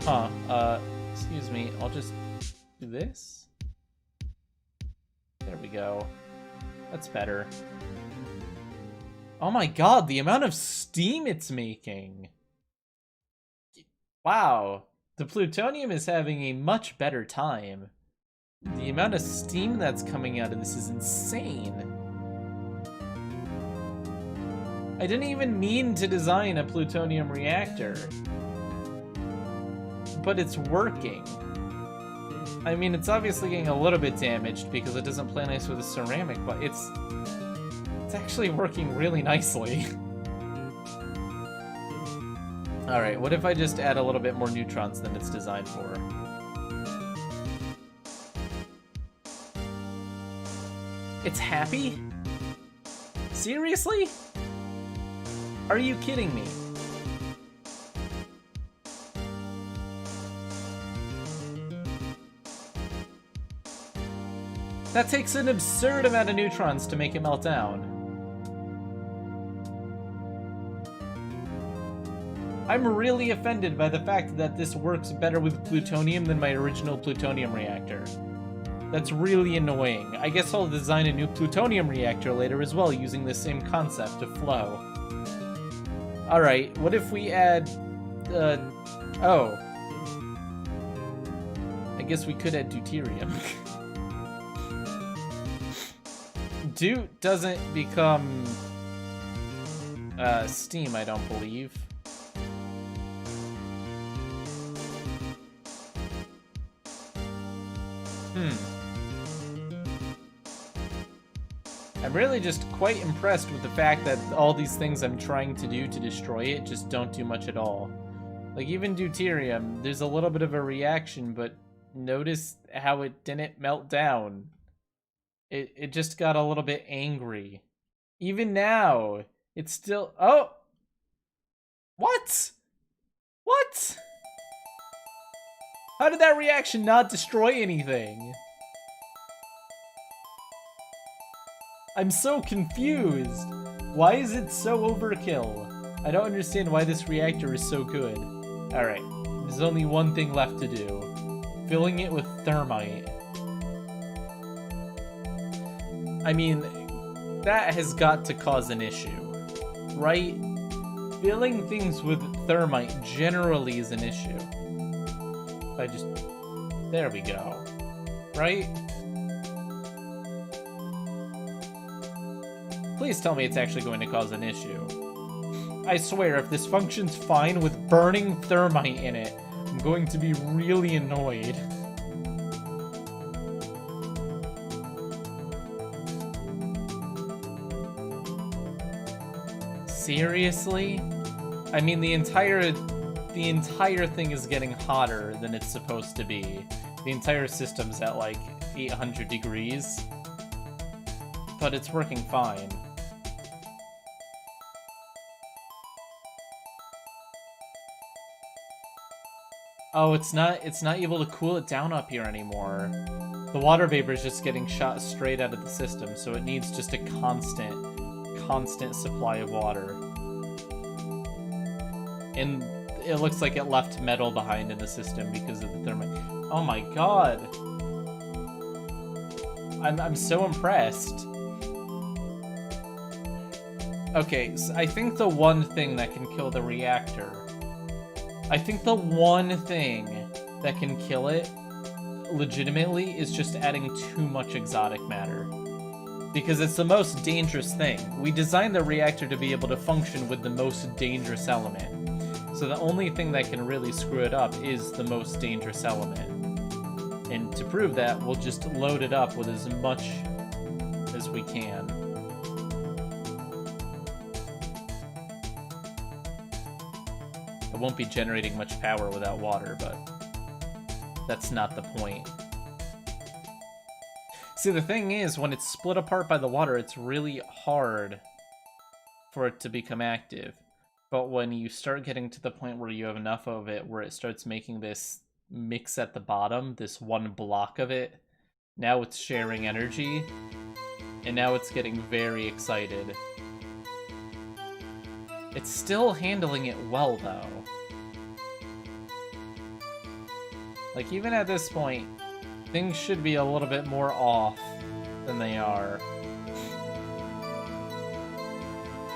Huh, excuse me, I'll just do this. There we go. That's better. Oh my god, the amount of steam it's making! Wow, the plutonium is having a much better time. The amount of steam that's coming out of this is insane. I didn't even mean to design a plutonium reactor. But it's working. I mean, it's obviously getting a little bit damaged because it doesn't play nice with the ceramic, but it's actually working really nicely. Alright, what if I just add a little bit more neutrons than it's designed for? It's happy? Seriously? Are you kidding me? That takes an absurd amount of neutrons to make it melt down. I'm really offended by the fact that this works better with plutonium than my original plutonium reactor. That's really annoying. I guess I'll design a new plutonium reactor later as well using the same concept of flow. Alright, what if we add... oh. I guess we could add deuterium. Deut doesn't become... steam, I don't believe. I'm really just quite impressed with the fact that all these things I'm trying to do to destroy it just don't do much at all. Like, even deuterium, there's a little bit of a reaction, but notice how it didn't melt down. It just got a little bit angry. Even now, it's still... Oh! What? What? How did that reaction not destroy anything? I'm so confused. Why is it so overkill? I don't understand why this reactor is so good. Alright, there's only one thing left to do. Filling it with thermite. I mean, that has got to cause an issue, right? Filling things with thermite generally is an issue. If I just... There we go. Right? Please tell me it's actually going to cause an issue. I swear, if this functions fine with burning thermite in it, I'm going to be really annoyed. Seriously? I mean, the entire thing is getting hotter than it's supposed to be. The entire system's at like 800 degrees. But it's working fine. Oh, it's not able to cool it down up here anymore. The water vapor is just getting shot straight out of the system, so it needs just a constant supply of water. And it looks like it left metal behind in the system because of the thermite. Oh my god. I'm so impressed. Okay, so I think the one thing that can kill the reactor... I think the one thing that can kill it, legitimately, is just adding too much exotic matter. Because it's the most dangerous thing. We designed the reactor to be able to function with the most dangerous element. So the only thing that can really screw it up is the most dangerous element. And to prove that, we'll just load it up with as much as we can. It won't be generating much power without water, but that's not the point. See, the thing is, when it's split apart by the water, it's really hard for it to become active. But when you start getting to the point where you have enough of it, where it starts making this mix at the bottom, this one block of it, now it's sharing energy, and now it's getting very excited. It's still handling it well, though. Like, even at this point, things should be a little bit more off than they are.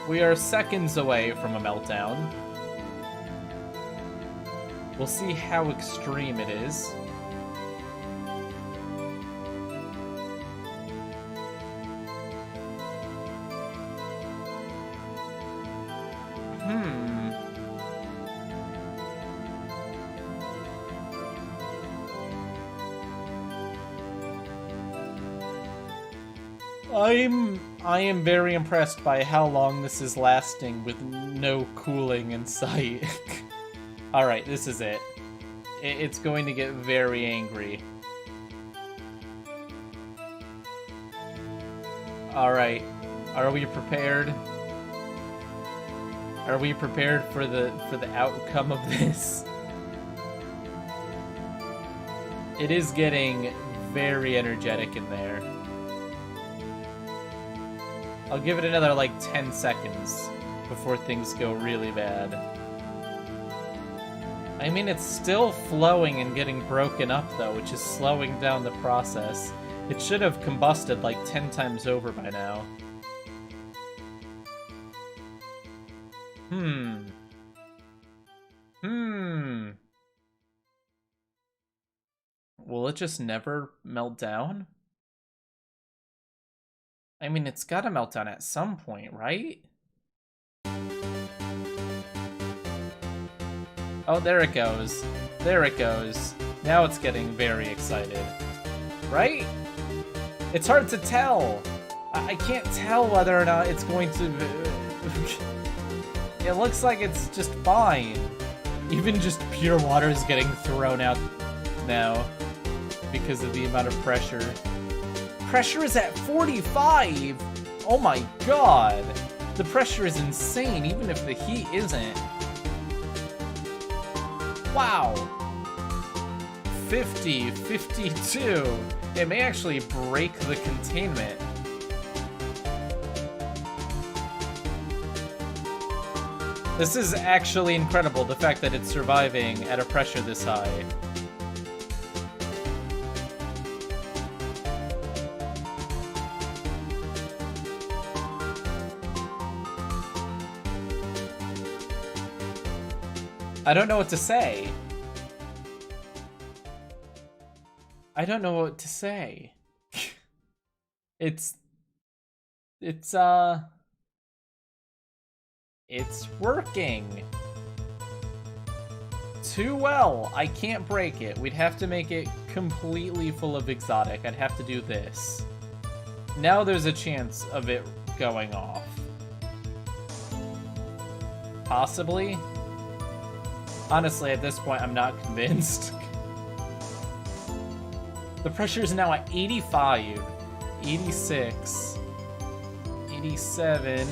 We are seconds away from a meltdown. We'll see how extreme it is. I am very impressed by how long this is lasting with no cooling in sight. Alright, this is it. It's going to get very angry. Alright, are we prepared? Are we prepared for the outcome of this? It is getting very energetic in there. I'll give it another, like, 10 seconds before things go really bad. I mean, it's still flowing and getting broken up, though, which is slowing down the process. It should have combusted, like, 10 times over by now. Will it just never melt down? I mean, it's gotta melt down at some point, right? Oh, there it goes. There it goes. Now it's getting very excited. Right? It's hard to tell. I can't tell whether or not it's going to... It looks like it's just fine. Even just pure water is getting thrown out now because of the amount of pressure. Pressure is at 45! Oh my god! The pressure is insane, even if the heat isn't. Wow! 50, 52. It may actually break the containment. This is actually incredible, the fact that it's surviving at a pressure this high. I don't know what to say. I don't know what to say. It's working. Too well. I can't break it. We'd have to make it completely full of exotic. I'd have to do this. Now there's a chance of it going off. Possibly? Honestly, at this point, I'm not convinced. The pressure is now at 85, 86, 87.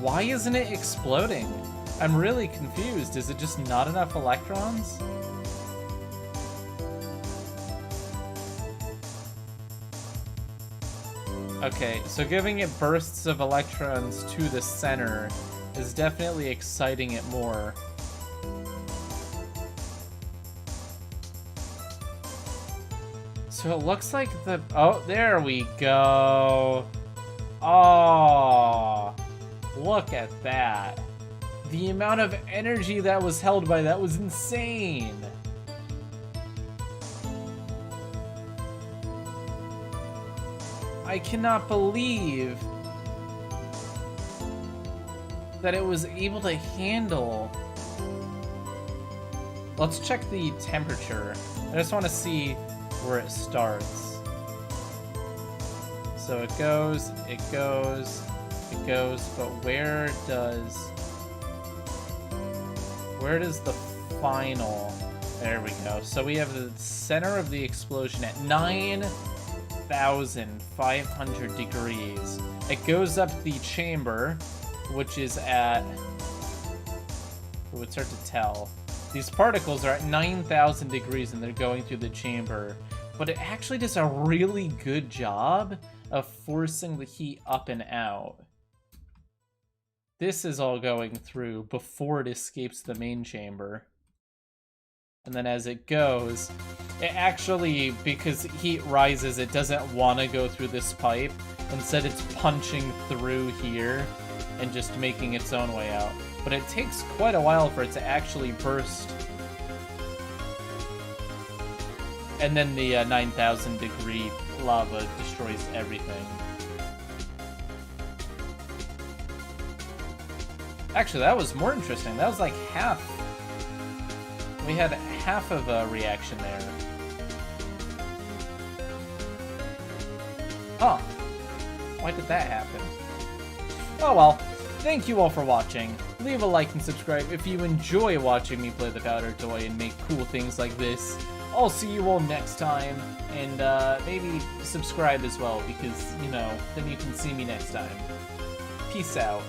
Why isn't it exploding? I'm really confused. Is it just not enough electrons? Okay, so giving it bursts of electrons to the center is definitely exciting it more. So it looks like the... Oh, there we go. Oh, look at that. The amount of energy that was held by that was insane. I cannot believe that it was able to handle. Let's check the temperature. I just want to see where it starts. So it goes, it goes, it goes, but where does the final? There we go. So we have the center of the explosion at 9,500 degrees. It goes up the chamber, which is at... It's hard to tell. These particles are at 9,000 degrees and they're going through the chamber. But it actually does a really good job of forcing the heat up and out. This is all going through before it escapes the main chamber. And then as it goes, it actually, because heat rises, it doesn't want to go through this pipe. Instead, it's punching through here and just making its own way out. But it takes quite a while for it to actually burst. And then the 9,000 degree lava destroys everything. Actually, that was more interesting. That was like half. We had half of a reaction there. Huh. Why did that happen? Oh well. Thank you all for watching. Leave a like and subscribe if you enjoy watching me play the powder toy and make cool things like this. I'll see you all next time, and maybe subscribe as well, because, you know, then you can see me next time. Peace out.